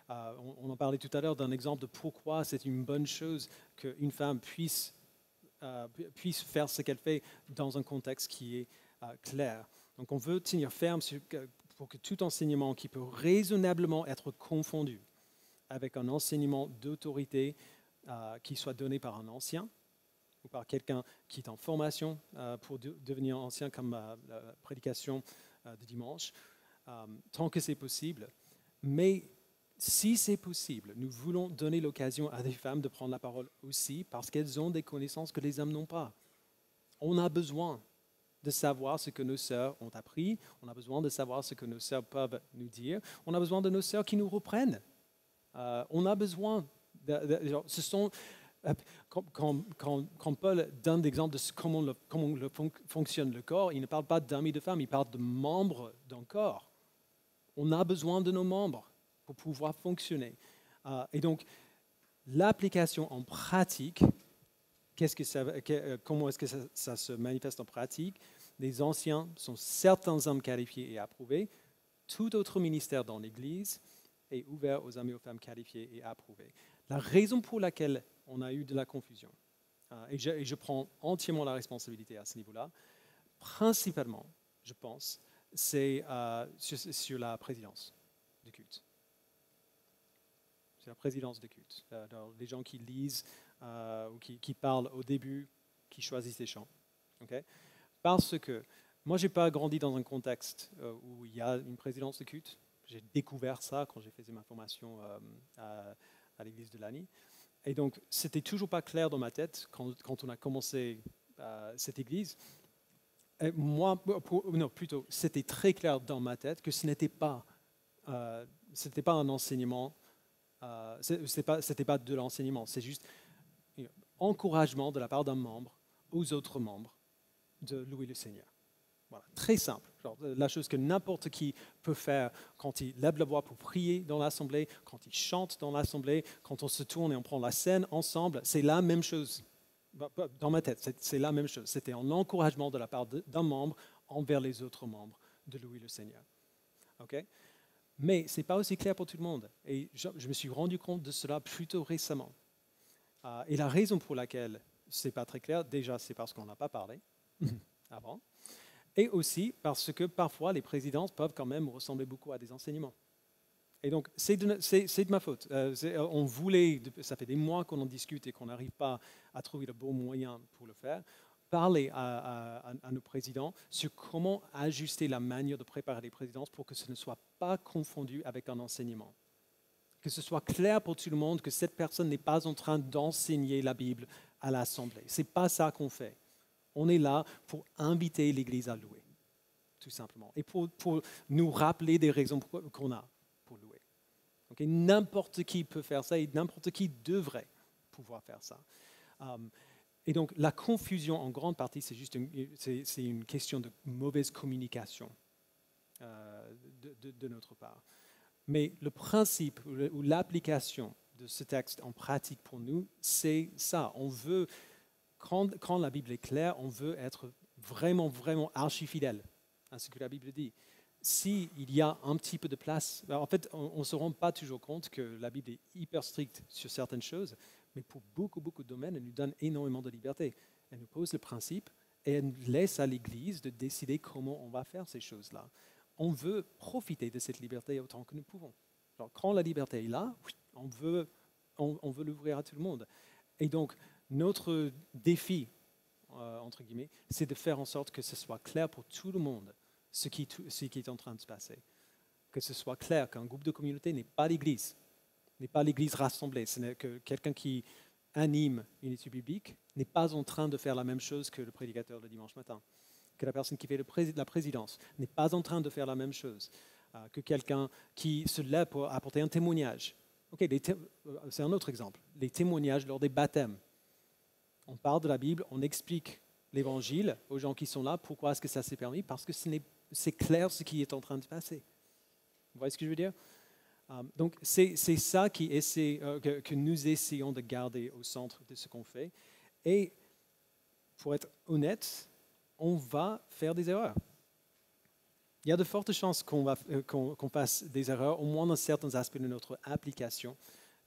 On en parlait tout à l'heure d'un exemple de pourquoi c'est une bonne chose qu'une femme puisse faire ce qu'elle fait dans un contexte qui est clair. Donc on veut tenir ferme pour que tout enseignement qui peut raisonnablement être confondu avec un enseignement d'autorité qui soit donné par un ancien ou par quelqu'un qui est en formation pour devenir ancien, comme la prédication de dimanche, tant que c'est possible. Mais si c'est possible, nous voulons donner l'occasion à des femmes de prendre la parole aussi parce qu'elles ont des connaissances que les hommes n'ont pas. On a besoin de savoir ce que nos sœurs ont appris, on a besoin de savoir ce que nos sœurs peuvent nous dire, on a besoin de nos sœurs qui nous reprennent. On a besoin ce sont quand Paul donne l'exemple de comment fonctionne le corps, il ne parle pas d'hommes et de femmes, il parle de membres d'un corps. On a besoin de nos membres pour pouvoir fonctionner. Et donc, l'application en pratique, comment est-ce que ça se manifeste en pratique? Les anciens sont certains hommes qualifiés et approuvés. Tout autre ministère dans l'Église est ouvert aux hommes et aux femmes qualifiés et approuvés. La raison pour laquelle on a eu de la confusion, et je prends entièrement la responsabilité à ce niveau-là, principalement, je pense, c'est sur la présidence du culte. C'est la présidence du culte. Les gens qui lisent ou qui parlent au début, qui choisissent les chants. Okay? Parce que moi, je n'ai pas grandi dans un contexte où il y a une présidence de culte. J'ai découvert ça quand j'ai fait ma formation à l'église de Lagny. Et donc, c'était toujours pas clair dans ma tête quand on a commencé cette église. Plutôt, c'était très clair dans ma tête que ce n'était pas un enseignement, c'était pas de l'enseignement, c'est juste encouragement de la part d'un membre aux autres membres de louer le Seigneur. Voilà, très simple. La chose que n'importe qui peut faire quand il lève la voix pour prier dans l'assemblée, quand il chante dans l'assemblée, quand on se tourne et on prend la scène ensemble, c'est la même chose. Dans ma tête, c'est la même chose. C'était un encouragement de la part d'un membre envers les autres membres de louer le Seigneur. Okay? Mais ce n'est pas aussi clair pour tout le monde. Et je me suis rendu compte de cela plutôt récemment. Et la raison pour laquelle ce n'est pas très clair, déjà, c'est parce qu'on n'a pas parlé avant. Et aussi parce que parfois, les présidences peuvent quand même ressembler beaucoup à des enseignements. Et donc, c'est de ma faute. On voulait, ça fait des mois qu'on en discute et qu'on n'arrive pas à trouver le bon moyen pour le faire, parler à nos présidents sur comment ajuster la manière de préparer les présidences pour que ce ne soit pas confondu avec un enseignement. Que ce soit clair pour tout le monde que cette personne n'est pas en train d'enseigner la Bible à l'Assemblée. Ce n'est pas ça qu'on fait. On est là pour inviter l'Église à louer, tout simplement, et pour nous rappeler des raisons qu'on a pour louer. Okay? N'importe qui peut faire ça et n'importe qui devrait pouvoir faire ça. Et donc, la confusion, en grande partie, c'est juste une question de mauvaise communication de notre part. Mais le principe ou l'application de ce texte en pratique pour nous, c'est ça. On veut... Quand la Bible est claire, on veut être vraiment, vraiment archi-fidèle à ce que la Bible dit. S'il y a un petit peu de place, en fait, on ne se rend pas toujours compte que la Bible est hyper stricte sur certaines choses, Mais pour beaucoup, beaucoup de domaines, elle nous donne énormément de liberté. Elle nous pose le principe et elle nous laisse à l'Église de décider comment on va faire ces choses-là. On veut profiter de cette liberté autant que nous pouvons. Alors, quand la liberté est là, oui, on veut l'ouvrir à tout le monde. Et donc, notre défi, entre guillemets, c'est de faire en sorte que ce soit clair pour tout le monde ce qui est en train de se passer. Que ce soit clair qu'un groupe de communauté n'est pas l'Église, n'est pas l'Église rassemblée. Ce n'est que quelqu'un qui anime une étude biblique n'est pas en train de faire la même chose que le prédicateur le dimanche matin, que la personne qui fait la présidence n'est pas en train de faire la même chose, que quelqu'un qui se lève pour apporter un témoignage. Ok, c'est un autre exemple, les témoignages lors des baptêmes. On parle de la Bible, on explique l'Évangile aux gens qui sont là. Pourquoi est-ce que ça s'est permis? Parce que c'est clair ce qui est en train de se passer. Vous voyez ce que je veux dire? Donc, c'est ça que nous essayons de garder au centre de ce qu'on fait. Et pour être honnête, on va faire des erreurs. Il y a de fortes chances qu'on fasse des erreurs, au moins dans certains aspects de notre application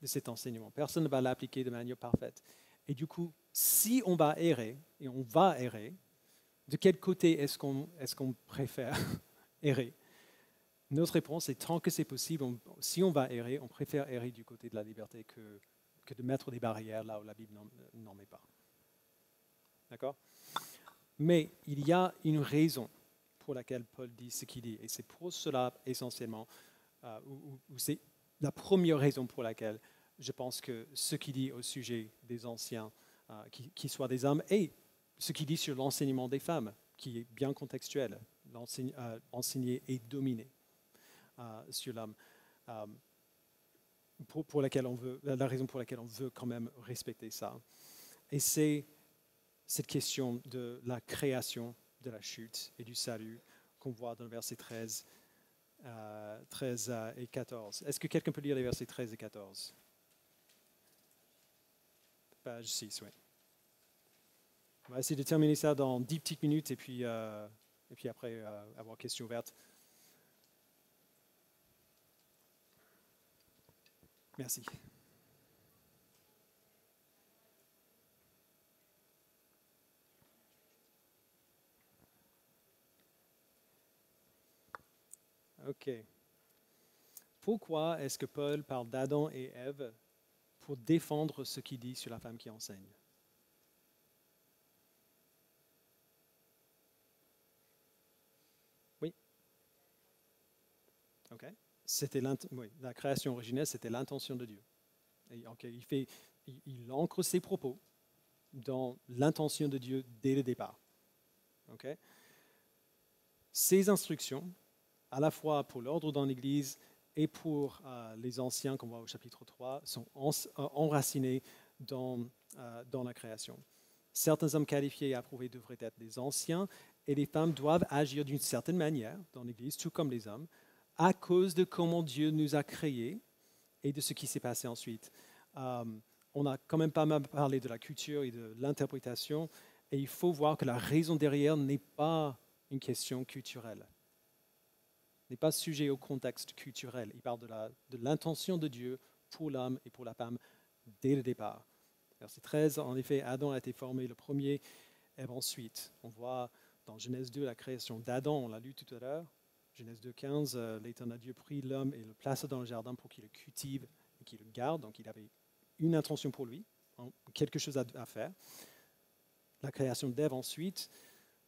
de cet enseignement. Personne ne va l'appliquer de manière parfaite. Et du coup, si on va errer, et on va errer, de quel côté est-ce qu'on préfère errer? Notre réponse est tant que c'est possible, si on va errer, on préfère errer du côté de la liberté que de mettre des barrières là où la Bible n'en met pas. D'accord? Mais il y a une raison pour laquelle Paul dit ce qu'il dit. Et c'est pour cela essentiellement, ou c'est la première raison pour laquelle je pense que ce qu'il dit au sujet des anciens, qui soient des hommes, et ce qu'il dit sur l'enseignement des femmes, qui est bien contextuel, enseigner et dominer sur l'homme, la raison pour laquelle on veut quand même respecter ça. Et c'est cette question de la création, de la chute et du salut qu'on voit dans le verset 13 et 14. Est-ce que quelqu'un peut lire les versets 13 et 14? Page 6, oui. On va essayer de terminer ça dans 10 petites minutes et puis après avoir question ouverte. Merci. OK. Pourquoi est-ce que Paul parle d'Adam et Ève pour défendre ce qu'il dit sur la femme qui enseigne? Oui. OK. La création originelle, c'était l'intention de Dieu. Et, il ancre ses propos dans l'intention de Dieu dès le départ. OK. Ces instructions, à la fois pour l'ordre dans l'Église et pour les anciens qu'on voit au chapitre 3, sont enracinés dans la création. Certains hommes qualifiés et approuvés devraient être des anciens, et les femmes doivent agir d'une certaine manière dans l'Église, tout comme les hommes, à cause de comment Dieu nous a créés et de ce qui s'est passé ensuite. On a quand même pas mal parlé de la culture et de l'interprétation, et il faut voir que la raison derrière n'est pas une question culturelle, n'est pas sujet au contexte culturel. Il parle de l'intention de Dieu pour l'homme et pour la femme dès le départ. Verset 13, en effet, Adam a été formé le premier, Ève ensuite. On voit dans Genèse 2 la création d'Adam, on l'a lu tout à l'heure. Genèse 2,15, l'Éternel Dieu prit l'homme et le plaça dans le jardin pour qu'il le cultive et qu'il le garde. Donc il avait une intention pour lui, quelque chose à faire. La création d'Ève ensuite,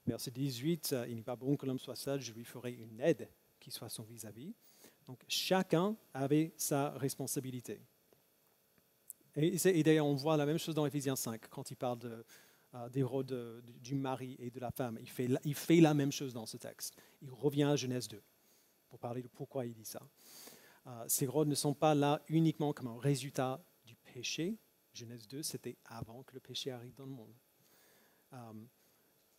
verset 18, il n'est pas bon que l'homme soit seul, je lui ferai une aide qui soit son vis-à-vis. Donc chacun avait sa responsabilité. Et d'ailleurs, on voit la même chose dans Éphésiens 5, quand il parle des rôles du mari et de la femme. Il fait la même chose dans ce texte. Il revient à Genèse 2 pour parler de pourquoi il dit ça. Ces rôles ne sont pas là uniquement comme un résultat du péché. Genèse 2, c'était avant que le péché arrive dans le monde.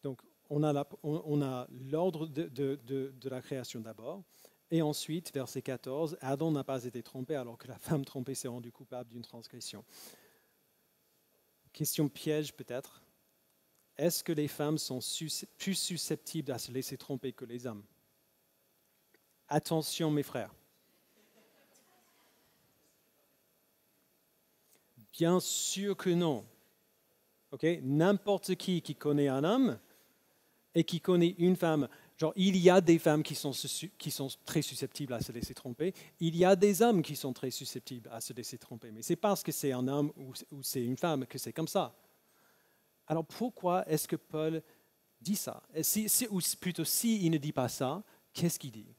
Donc, on a l'ordre de la création d'abord. Et ensuite, verset 14, Adam n'a pas été trompé alors que la femme trompée s'est rendue coupable d'une transgression. Question piège peut-être. Est-ce que les femmes sont plus susceptibles à se laisser tromper que les hommes? Attention mes frères. Bien sûr que non. Ok? N'importe qui connaît un homme et qui connaît une femme, genre il y a des femmes qui sont très susceptibles à se laisser tromper, il y a des hommes qui sont très susceptibles à se laisser tromper, mais c'est parce que c'est un homme ou c'est une femme que c'est comme ça. Alors pourquoi est-ce que Paul dit ça? Ou plutôt, s'il ne dit pas ça, qu'est-ce qu'il dit?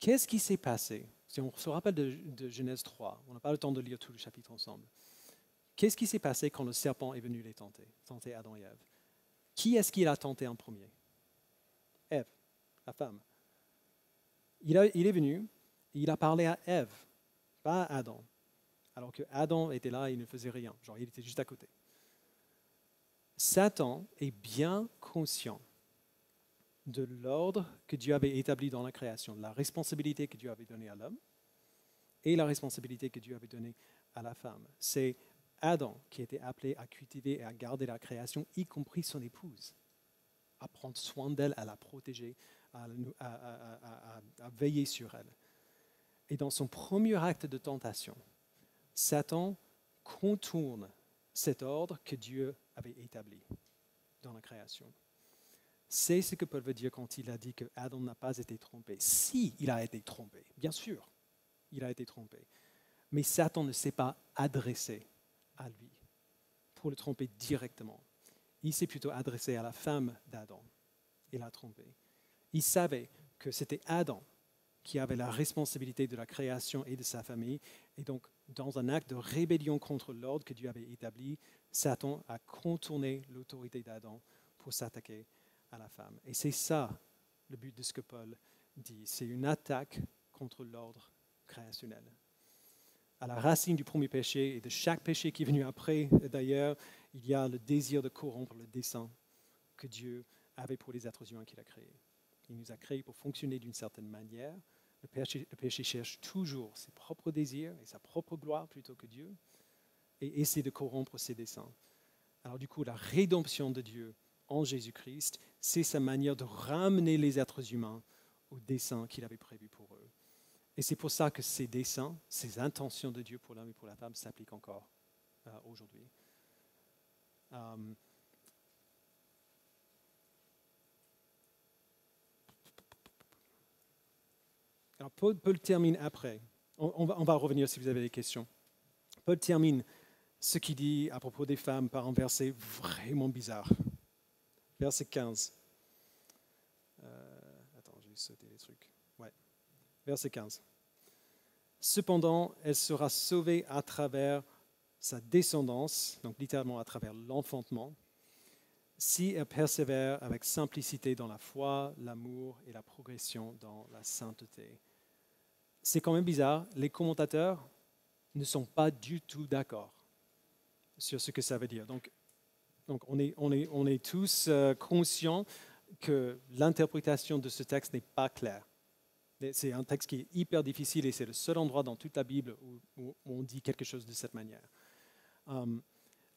Qu'est-ce qui s'est passé? Si on se rappelle de Genèse 3, on n'a pas le temps de lire tout le chapitre ensemble. Qu'est-ce qui s'est passé quand le serpent est venu les tenter Adam et Ève? Qui est-ce qu'il a tenté en premier? Ève, la femme. Il est venu, il a parlé à Ève, pas à Adam. Alors que Adam était là, il ne faisait rien, genre il était juste à côté. Satan est bien conscient de l'ordre que Dieu avait établi dans la création, de la responsabilité que Dieu avait donnée à l'homme et la responsabilité que Dieu avait donnée à la femme. C'est Adam qui était appelé à cultiver et à garder la création, y compris son épouse, à prendre soin d'elle, à la protéger, à veiller sur elle. Et dans son premier acte de tentation, Satan contourne cet ordre que Dieu avait établi dans la création. C'est ce que Paul veut dire quand il a dit que Adam n'a pas été trompé. Si il a été trompé, bien sûr, il a été trompé. Mais Satan ne s'est pas adressé à lui pour le tromper directement. Il s'est plutôt adressé à la femme d'Adam et l'a trompé. Il savait que c'était Adam qui avait la responsabilité de la création et de sa famille. Et donc, dans un acte de rébellion contre l'ordre que Dieu avait établi, Satan a contourné l'autorité d'Adam pour s'attaquer à la femme. Et c'est ça le but de ce que Paul dit. C'est une attaque contre l'ordre créationnel. À la racine du premier péché et de chaque péché qui est venu après, d'ailleurs, il y a le désir de corrompre le dessein que Dieu avait pour les êtres humains qu'il a créés. Il nous a créés pour fonctionner d'une certaine manière. Le péché cherche toujours ses propres désirs et sa propre gloire plutôt que Dieu et essaie de corrompre ses desseins. Alors du coup, la rédemption de Dieu en Jésus-Christ, c'est sa manière de ramener les êtres humains au dessein qu'il avait prévu pour eux. Et c'est pour ça que ces desseins, ces intentions de Dieu pour l'homme et pour la femme s'appliquent encore aujourd'hui. Alors Paul termine après. On va revenir si vous avez des questions. Paul termine ce qu'il dit à propos des femmes par un verset vraiment bizarre. Verset 15. Attends, j'ai sauté les trucs. Ouais. Verset 15. Cependant, elle sera sauvée à travers sa descendance, donc littéralement à travers l'enfantement, si elle persévère avec simplicité dans la foi, l'amour et la progression dans la sainteté. C'est quand même bizarre, les commentateurs ne sont pas du tout d'accord sur ce que ça veut dire. Donc on est tous conscients que l'interprétation de ce texte n'est pas claire. C'est un texte qui est hyper difficile et c'est le seul endroit dans toute la Bible où on dit quelque chose de cette manière.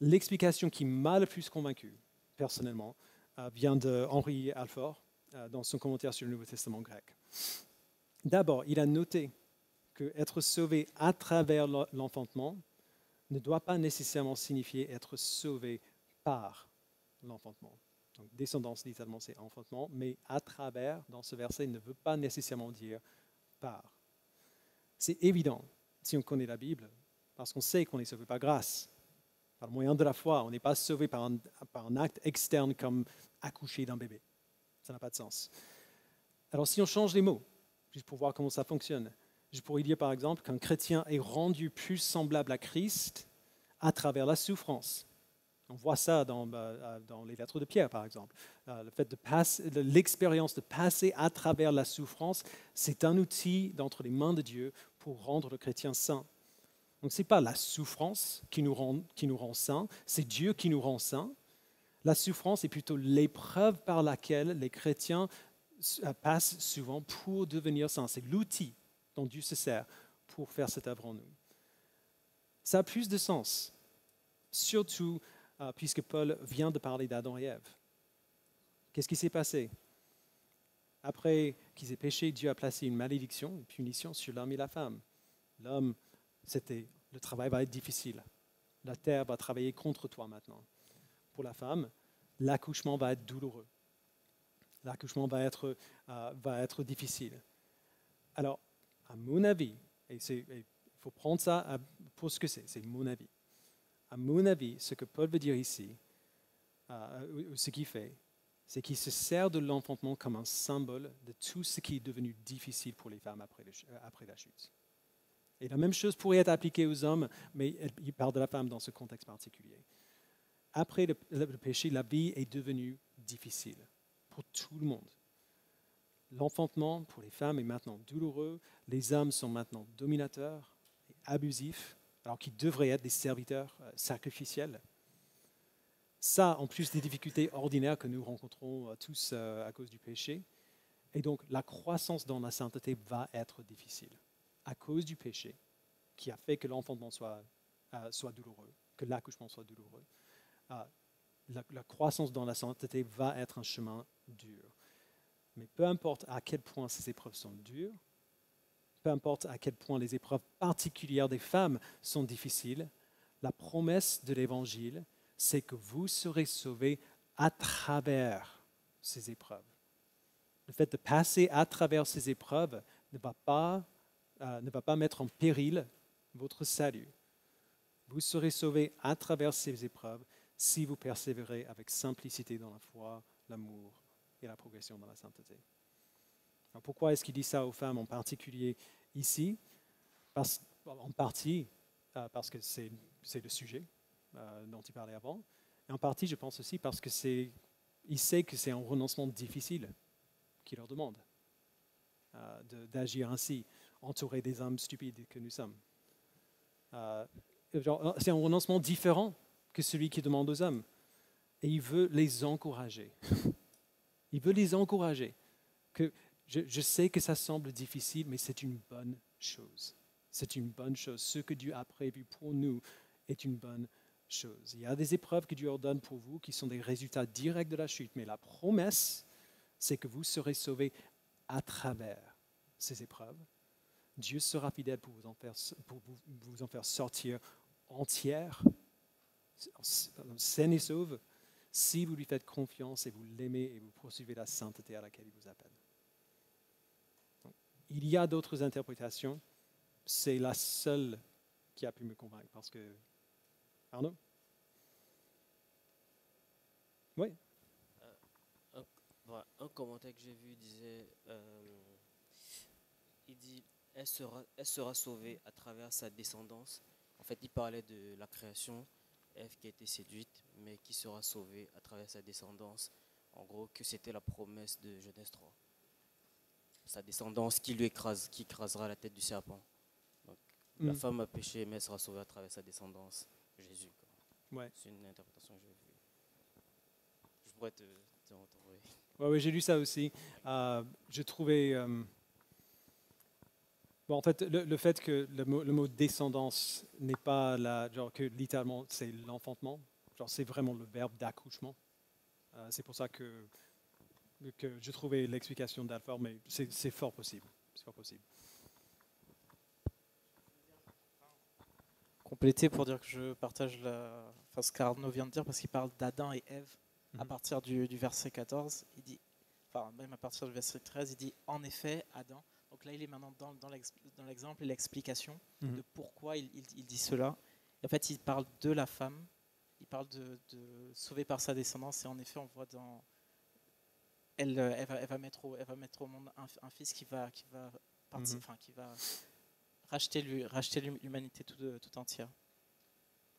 L'explication qui m'a le plus convaincu, personnellement, vient de Henri Alfort dans son commentaire sur le Nouveau Testament grec. D'abord, il a noté qu'être sauvé à travers l'enfantement ne doit pas nécessairement signifier être sauvé par l'enfantement. Donc, descendance, littéralement, c'est enfantement, mais à travers, dans ce verset, ne veut pas nécessairement dire par. C'est évident si on connaît la Bible, parce qu'on sait qu'on est sauvé par grâce, par le moyen de la foi. On n'est pas sauvé par un acte externe comme accoucher d'un bébé. Ça n'a pas de sens. Alors, si on change les mots, juste pour voir comment ça fonctionne, je pourrais dire par exemple qu'un chrétien est rendu plus semblable à Christ à travers la souffrance. On voit ça dans les lettres de Pierre, par exemple. Le fait l'expérience de passer à travers la souffrance, c'est un outil d'entre les mains de Dieu pour rendre le chrétien saint. Donc, ce n'est pas la souffrance qui nous rend saints, c'est Dieu qui nous rend saints. La souffrance est plutôt l'épreuve par laquelle les chrétiens passent souvent pour devenir saints. C'est l'outil dont Dieu se sert pour faire cette œuvre en nous. Ça a plus de sens, surtout puisque Paul vient de parler d'Adam et Ève. Qu'est-ce qui s'est passé? Après qu'ils aient péché, Dieu a placé une malédiction, une punition sur l'homme et la femme. L'homme, le travail va être difficile. La terre va travailler contre toi maintenant. Pour la femme, l'accouchement va être douloureux. L'accouchement va être difficile. Alors, à mon avis, et il faut prendre ça pour ce que c'est mon avis. À mon avis, ce que Paul veut dire ici, ou ce qu'il fait, c'est qu'il se sert de l'enfantement comme un symbole de tout ce qui est devenu difficile pour les femmes après la chute. Et la même chose pourrait être appliquée aux hommes, mais il parle de la femme dans ce contexte particulier. Après le péché, la vie est devenue difficile pour tout le monde. L'enfantement pour les femmes est maintenant douloureux, les hommes sont maintenant dominateurs et abusifs, alors qu'ils devraient être des serviteurs sacrificiels. Ça, en plus des difficultés ordinaires que nous rencontrons tous à cause du péché. Et donc, la croissance dans la sainteté va être difficile à cause du péché qui a fait que l'enfantement soit douloureux, que l'accouchement soit douloureux. La croissance dans la sainteté va être un chemin dur. Mais peu importe à quel point ces épreuves sont dures, peu importe à quel point les épreuves particulières des femmes sont difficiles, la promesse de l'Évangile, c'est que vous serez sauvés à travers ces épreuves. Le fait de passer à travers ces épreuves ne va pas mettre en péril votre salut. Vous serez sauvés à travers ces épreuves si vous persévérez avec simplicité dans la foi, l'amour et la progression dans la sainteté. Alors pourquoi est-ce qu'il dit ça aux femmes en particulier ici? En partie parce que c'est le sujet dont il parlait avant. Et en partie, je pense aussi parce qu'il sait que c'est un renoncement difficile qu'il leur demande d'agir ainsi, entouré des hommes stupides que nous sommes. C'est un renoncement différent que celui qu'il demande aux hommes. Et il veut les encourager. Il veut les encourager. Que je sais que ça semble difficile, mais c'est une bonne chose. C'est une bonne chose. Ce que Dieu a prévu pour nous est une bonne chose. Il y a des épreuves que Dieu ordonne pour vous qui sont des résultats directs de la chute, mais la promesse, c'est que vous serez sauvés à travers ces épreuves. Dieu sera fidèle pour vous en faire sortir entière, saine et sauve, si vous lui faites confiance et vous l'aimez et vous poursuivez la sainteté à laquelle il vous appelle. Donc, il y a d'autres interprétations. C'est la seule qui a pu me convaincre. Parce que... Arnaud? Oui. Un commentaire que j'ai vu disait, il dit, elle sera sauvée à travers sa descendance. En fait, il parlait de la création, Ève qui a été séduite, mais qui sera sauvée à travers sa descendance. En gros, que c'était la promesse de Genèse 3. Sa descendance qui écrasera la tête du serpent. Donc, la femme a péché, mais elle sera sauvée à travers sa descendance, Jésus. Ouais. C'est une interprétation que j'ai vue. Je pourrais te retrouver. Oui, j'ai lu ça aussi. Je trouvais... en fait, le fait que le mot descendance n'est pas genre que littéralement c'est l'enfantement, genre c'est vraiment le verbe d'accouchement. C'est pour ça que je trouvais l'explication d'Alfort, mais c'est fort possible. C'est fort possible. Compléter pour dire que je partage ce qu'Arnaud vient de dire, parce qu'il parle d'Adam et Ève à partir du verset 14. Il dit, même à partir du verset 13, il dit en effet, Adam. Donc là, il est maintenant dans l'exemple et l'explication de pourquoi il dit cela. Et en fait, il parle de la femme, il parle de sauver par sa descendance, et en effet, on voit elle va mettre au monde un fils qui va racheter l'humanité tout entière.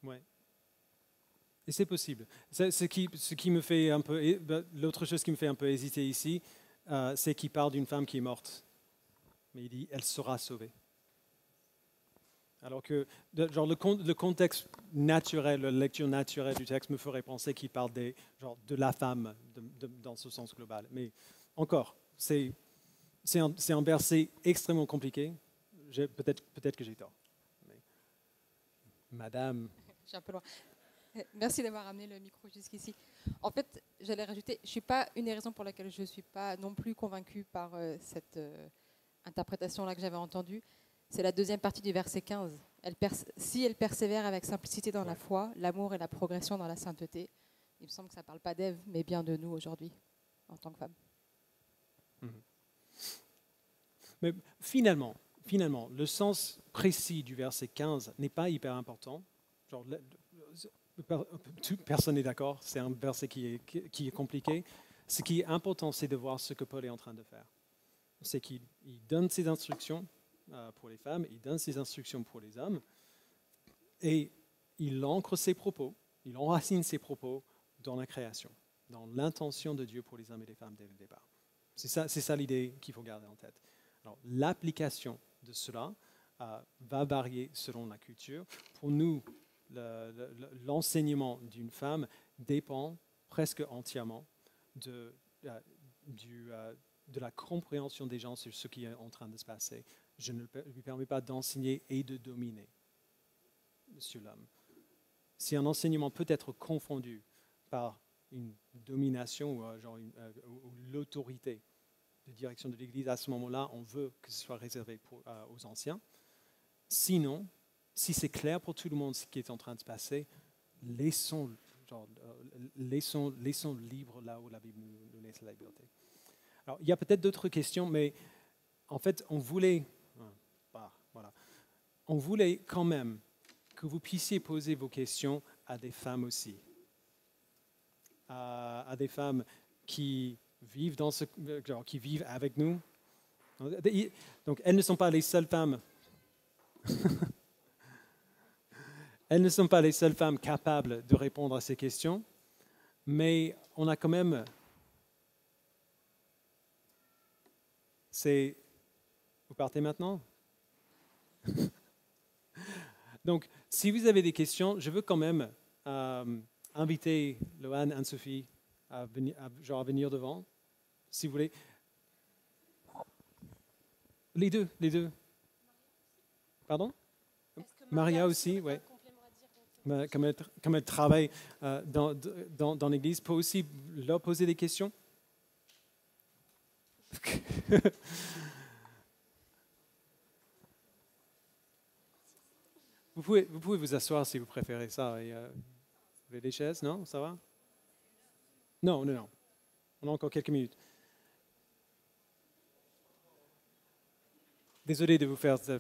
Ouais. Et c'est possible. Ce qui me fait un peu, l'autre chose qui me fait un peu hésiter ici, c'est qu'il parle d'une femme qui est morte. Mais il dit, elle sera sauvée. Alors que le contexte naturel, la lecture naturelle du texte me ferait penser qu'il parle de la femme dans ce sens global. Mais encore, c'est un verset extrêmement compliqué. Peut-être que j'ai tort. Mais, Madame... Je suis un peu loin. Merci d'avoir amené le micro jusqu'ici. En fait, j'allais rajouter, une des raisons pour laquelle je ne suis pas non plus convaincue par cette interprétation-là que j'avais entendue, C'est la deuxième partie du verset 15. Si elle persévère avec simplicité dans la foi, l'amour et la progression dans la sainteté, il me semble que ça ne parle pas d'Ève, mais bien de nous aujourd'hui, en tant que femmes. Mais finalement, le sens précis du verset 15 n'est pas hyper important. Genre, personne n'est d'accord, c'est un verset qui est compliqué. Ce qui est important, c'est de voir ce que Paul est en train de faire. C'est qu'il donne ses instructions pour les femmes, il donne ses instructions pour les hommes, et il ancre ses propos, il enracine ses propos dans la création, dans l'intention de Dieu pour les hommes et les femmes dès le départ. C'est ça l'idée qu'il faut garder en tête. Alors, l'application de cela va varier selon la culture. Pour nous, l'enseignement d'une femme dépend presque entièrement de la compréhension des gens sur ce qui est en train de se passer. Je ne lui permets pas d'enseigner et de dominer sur l'homme. Si un enseignement peut être confondu par une domination ou l'autorité de direction de l'Église, à ce moment-là, on veut que ce soit réservé aux anciens. Sinon, si c'est clair pour tout le monde ce qui est en train de se passer, laissons libre là où la Bible nous laisse la liberté. Alors, il y a peut-être d'autres questions, mais en fait, on voulait quand même que vous puissiez poser vos questions à des femmes aussi, à des femmes qui vivent qui vivent avec nous. Donc, elles ne sont pas les seules femmes. Elles ne sont pas les seules femmes capables de répondre à ces questions, mais on a quand même. Vous partez maintenant? Donc, si vous avez des questions, je veux quand même inviter Loane, Anne-Sophie à venir devant, si vous voulez. Les deux. Pardon? Maria aussi, oui. Comme elle travaille dans l'Église, peut aussi leur poser des questions. Vous pouvez vous asseoir si vous préférez ça. Vous avez des chaises, non? Ça va? Non. On a encore quelques minutes. Désolé de vous faire... Est-ce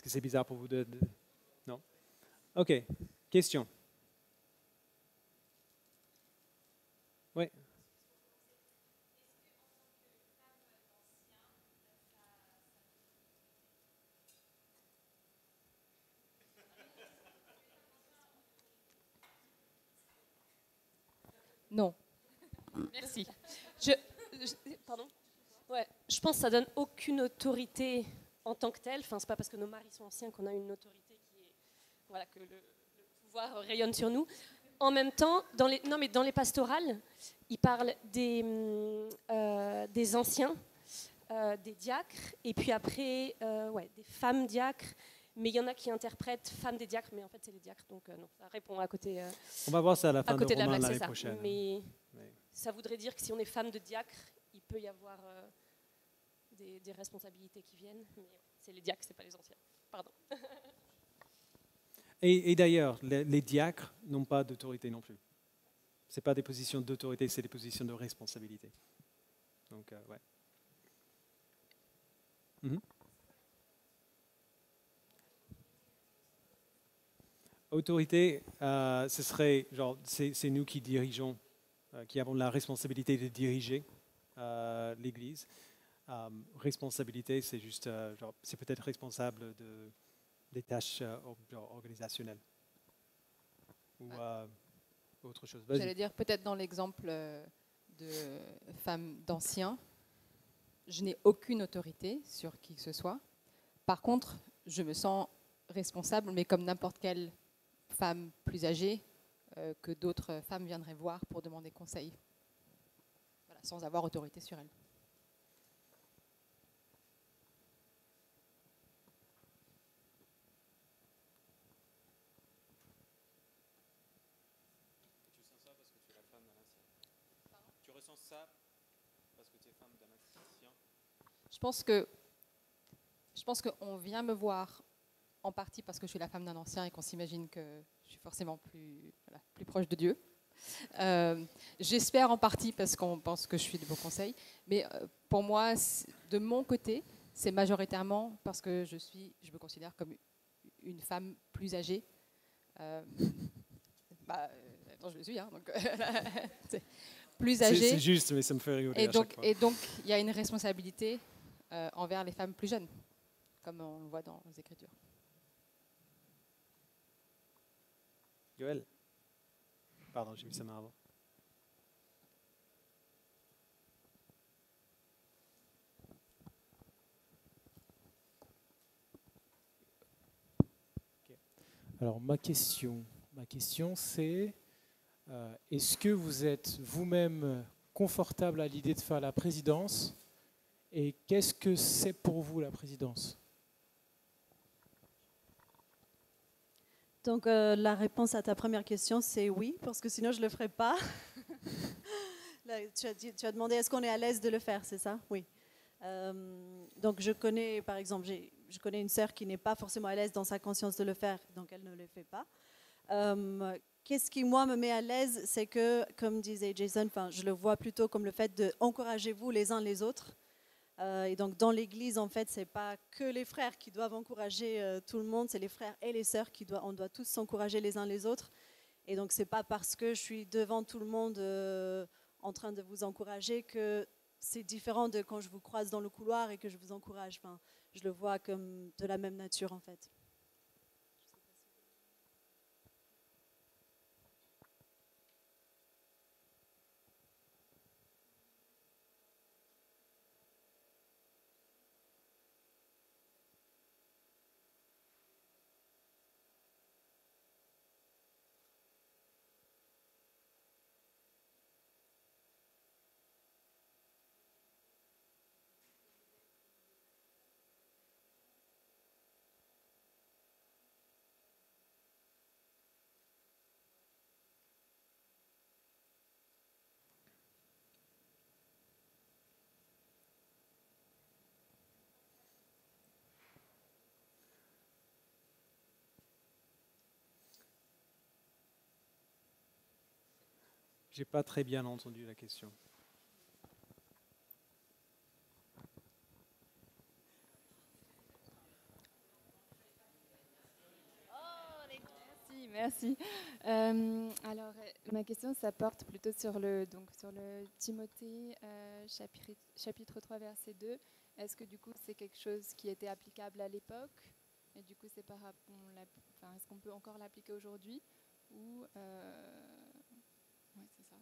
que c'est bizarre pour vous de... Non? OK. Question? Oui. Non. Merci. Pardon. Ouais, je pense que ça donne aucune autorité en tant que telle. Enfin, c'est pas parce que nos maris sont anciens qu'on a une autorité que le pouvoir rayonne sur nous. En même temps, dans les pastorales, ils parlent des anciens, des diacres, et puis après, des femmes diacres. Mais il y en a qui interprètent femmes des diacres, mais en fait, c'est les diacres. Donc, non, ça répond à côté. On va voir ça à la fin de la Romains blague, l'année ça. prochaine. Mais ça voudrait dire que si on est femme de diacre, il peut y avoir des responsabilités qui viennent. Mais c'est les diacres, ce n'est pas les anciens. Pardon. Et d'ailleurs, les diacres n'ont pas d'autorité non plus. Ce n'est pas des positions d'autorité, c'est des positions de responsabilité. Donc, ouais. Mm-hmm. Autorité, ce serait, c'est nous qui dirigeons, qui avons la responsabilité de diriger l'Église. Responsabilité, c'est juste, c'est peut-être responsable des tâches organisationnelles ou autre chose. Vas-y. J'allais dire peut-être dans l'exemple de femmes d'anciens, je n'ai aucune autorité sur qui que ce soit. Par contre, je me sens responsable, mais comme n'importe quelle femme plus âgée que d'autres femmes viendraient voir pour demander conseil. Voilà, sans avoir autorité sur elles. Tu ressens ça parce que tu es femme d'un ancien? Je pense que Je pense qu'on vient me voir en partie parce que je suis la femme d'un ancien et qu'on s'imagine que je suis forcément plus proche de Dieu. J'espère en partie parce qu'on pense que je suis de bons conseils. Mais pour moi, de mon côté, c'est majoritairement parce que je me considère comme une femme plus âgée. Je le suis, hein, donc plus âgée. C'est juste, mais ça me fait rigoler Et à donc, chaque fois. et donc, il y a une responsabilité envers les femmes plus jeunes, comme on le voit dans les Écritures. Joël. Pardon, j'ai mis sa main avant. Alors ma question c'est est-ce que vous êtes vous-même confortable à l'idée de faire la présidence et qu'est-ce que c'est pour vous la présidence? Donc la réponse à ta première question, c'est oui, parce que sinon je ne le ferais pas. Là, tu as demandé est-ce qu'on est à l'aise de le faire, c'est ça? Oui. Donc je connais, par exemple, je connais une sœur qui n'est pas forcément à l'aise dans sa conscience de le faire, donc elle ne le fait pas. Qu'est-ce qui, moi, me met à l'aise, c'est que, comme disait Jason, je le vois plutôt comme le fait de encouragez-vous les uns les autres. Et donc dans l'Église, en fait, c'est pas que les frères qui doivent encourager tout le monde, c'est les frères et les sœurs on doit tous s'encourager les uns les autres. Et donc c'est pas parce que je suis devant tout le monde en train de vous encourager que c'est différent de quand je vous croise dans le couloir et que je vous encourage. Je le vois comme de la même nature, en fait. J'ai pas très bien entendu la question. Merci. Alors, ma question, ça porte plutôt sur le Timothée, chapitre 3, verset 2. Est-ce que du coup, c'est quelque chose qui était applicable à l'époque? Et du coup, est-ce qu'on peut encore l'appliquer aujourd'hui? Ou ouais, c'est ça.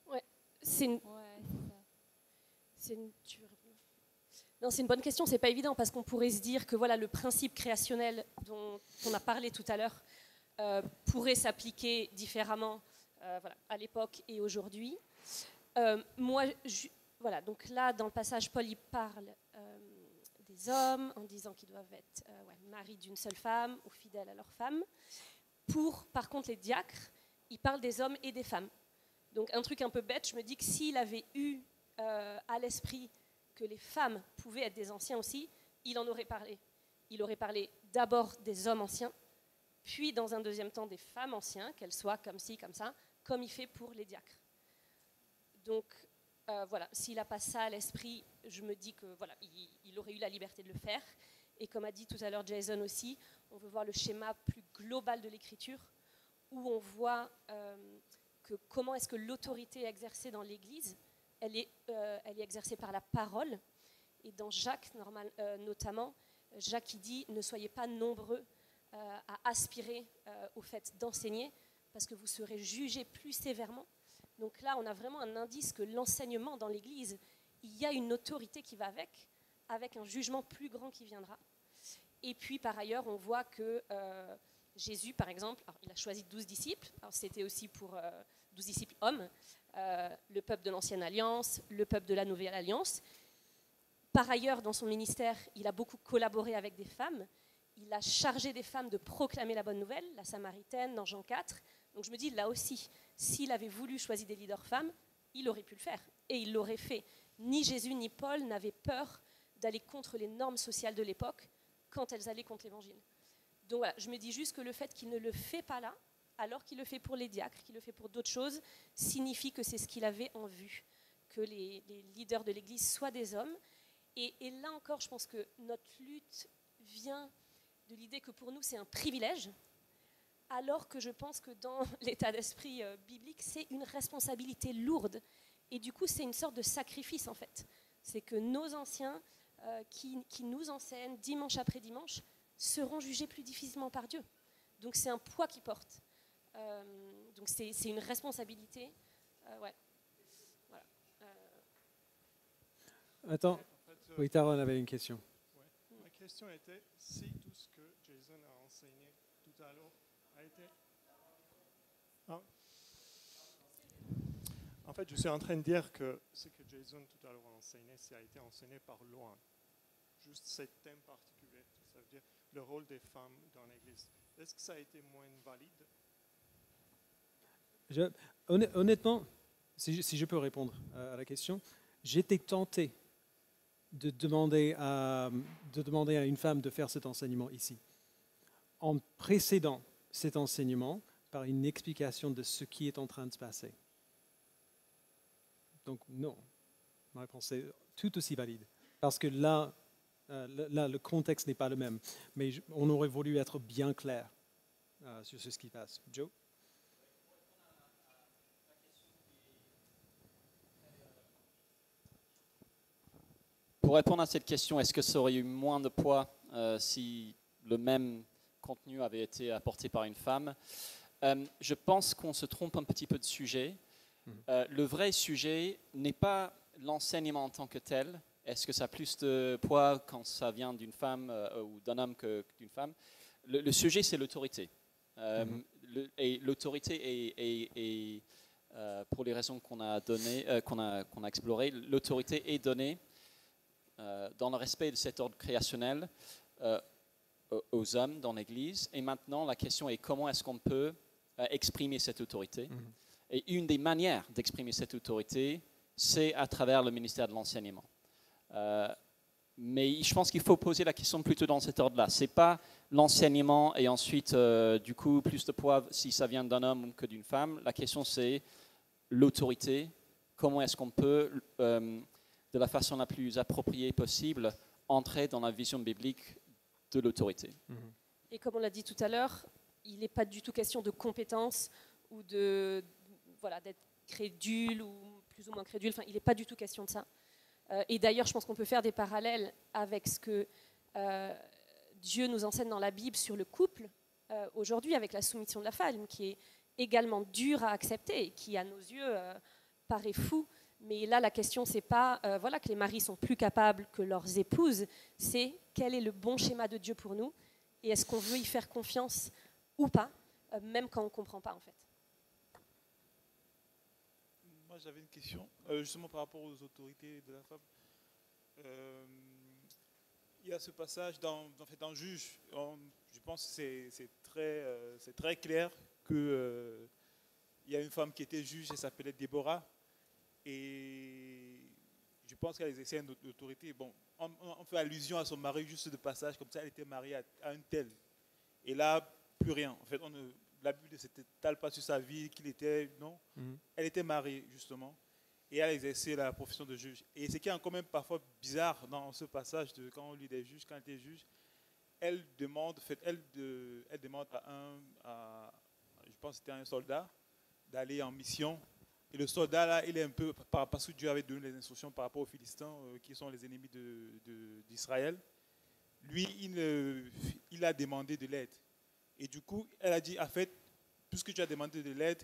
Ouais, c'est une... Ouais, c'est ça. C'est une... Non, c'est une bonne question. C'est pas évident parce qu'on pourrait se dire que voilà, le principe créationnel dont on a parlé tout à l'heure pourrait s'appliquer différemment à l'époque et aujourd'hui. Voilà, donc là, dans le passage, Paul il parle des hommes en disant qu'ils doivent être maris d'une seule femme ou fidèles à leur femme. Par contre, les diacres, il parle des hommes et des femmes. Donc un truc un peu bête, je me dis que s'il avait eu à l'esprit que les femmes pouvaient être des anciens aussi, il en aurait parlé. Il aurait parlé d'abord des hommes anciens, puis dans un deuxième temps des femmes anciennes, qu'elles soient comme ci, comme ça, comme il fait pour les diacres. Donc voilà, s'il n'a pas ça à l'esprit, je me dis que voilà, il aurait eu la liberté de le faire. Et comme a dit tout à l'heure Jason aussi, on veut voir le schéma plus global de l'écriture, où on voit que comment est-ce que l'autorité exercée dans l'Église, elle est exercée par la parole. Et dans Jacques, notamment, Jacques il dit « Ne soyez pas nombreux à aspirer au fait d'enseigner, parce que vous serez jugés plus sévèrement. » Donc là, on a vraiment un indice que l'enseignement dans l'Église, il y a une autorité qui va avec un jugement plus grand qui viendra. Et puis, par ailleurs, on voit que Jésus, par exemple, alors, il a choisi 12 disciples. Alors, c'était aussi pour 12 disciples hommes, le peuple de l'Ancienne Alliance, le peuple de la Nouvelle Alliance. Par ailleurs, dans son ministère, il a beaucoup collaboré avec des femmes. Il a chargé des femmes de proclamer la bonne nouvelle, la Samaritaine, dans Jean 4. Donc je me dis, là aussi, s'il avait voulu choisir des leaders femmes, il aurait pu le faire. Et il l'aurait fait. Ni Jésus ni Paul n'avaient peur d'aller contre les normes sociales de l'époque quand elles allaient contre l'Évangile. Donc voilà, je me dis juste que le fait qu'il ne le fait pas là, alors qu'il le fait pour les diacres, qu'il le fait pour d'autres choses, signifie que c'est ce qu'il avait en vue, que les leaders de l'Église soient des hommes. Et là encore, je pense que notre lutte vient de l'idée que pour nous, c'est un privilège, alors que je pense que dans l'état d'esprit biblique, c'est une responsabilité lourde. Et du coup, c'est une sorte de sacrifice, en fait. C'est que nos anciens, qui nous enseignent dimanche après dimanche, seront jugés plus difficilement par Dieu. Donc c'est un poids qu'ils portent. Donc c'est une responsabilité. Ouais. Voilà. Attends, oui, Taron avait une question. Ouais. Ma question était si tout ce que Jason a enseigné tout à l'heure a été... Ah. En fait, je suis en train de dire que ce que Jason tout à l'heure a enseigné, ça a été enseigné par loin. Juste ce thème particulier, ça veut dire le rôle des femmes dans l'Église. Est-ce que ça a été moins valide? Honnêtement, si je peux répondre à la question, j'étais tenté de demander à une femme de faire cet enseignement ici, en précédant cet enseignement par une explication de ce qui est en train de se passer. Donc non, ma réponse est tout aussi valide, parce que là, le contexte n'est pas le même, mais on aurait voulu être bien clair sur ce qui passe. Joe? Pour répondre à cette question, est-ce que ça aurait eu moins de poids si le même contenu avait été apporté par une femme? Je pense qu'on se trompe un petit peu de sujet. Le vrai sujet n'est pas l'enseignement en tant que tel. Est-ce que ça a plus de poids quand ça vient d'une femme ou d'un homme que d'une femme? Le sujet, c'est l'autorité. Et l'autorité est pour les raisons qu'on a données, qu'on a explorées, l'autorité est donnée dans le respect de cet ordre créationnel aux hommes dans l'Église. Et maintenant, la question est comment est-ce qu'on peut exprimer cette autorité? Et une des manières d'exprimer cette autorité, c'est à travers le ministère de l'enseignement. Mais je pense qu'il faut poser la question plutôt dans cet ordre-là. Ce n'est pas l'enseignement et ensuite, du coup, plus de poids si ça vient d'un homme que d'une femme. La question, c'est l'autorité. Comment est-ce qu'on peut, de la façon la plus appropriée possible, entrer dans la vision biblique de l'autorité? Et comme on l'a dit tout à l'heure, il n'est pas du tout question de compétence ou d'être crédule ou plus ou moins crédule. Enfin, il n'est pas du tout question de ça. Et d'ailleurs, je pense qu'on peut faire des parallèles avec ce que Dieu nous enseigne dans la Bible sur le couple, aujourd'hui avec la soumission de la femme, qui est également dure à accepter et qui, à nos yeux, paraît fou. Mais là, la question, c'est pas que les maris sont plus capables que leurs épouses, c'est quel est le bon schéma de Dieu pour nous et est-ce qu'on veut y faire confiance ou pas, même quand on ne comprend pas, en fait. Moi, j'avais une question, justement par rapport aux autorités de la femme. Il y a ce passage dans Juge. Je pense que c'est très clair qu'il y a une femme qui était juge, elle s'appelait Déborah. Et je pense qu'elle exerçait une autorité. Bon, on fait allusion à son mari, juste de passage, comme ça, elle était mariée à un tel. Et là, plus rien. En fait, la Bible ne s'étale pas sur sa vie, qu'il était, non. Elle était mariée, justement, et elle exerçait la profession de juge. Et ce qui est quand même parfois bizarre dans ce passage, quand on lit des juges, quand elle était juge, elle demande je pense que c'était un soldat, d'aller en mission. Et le soldat, là, il est un peu, parce que Dieu avait donné les instructions par rapport aux Philistins, qui sont les ennemis d'Israël. Lui, il a demandé de l'aide. Et du coup, elle a dit, en fait, puisque tu as demandé de l'aide,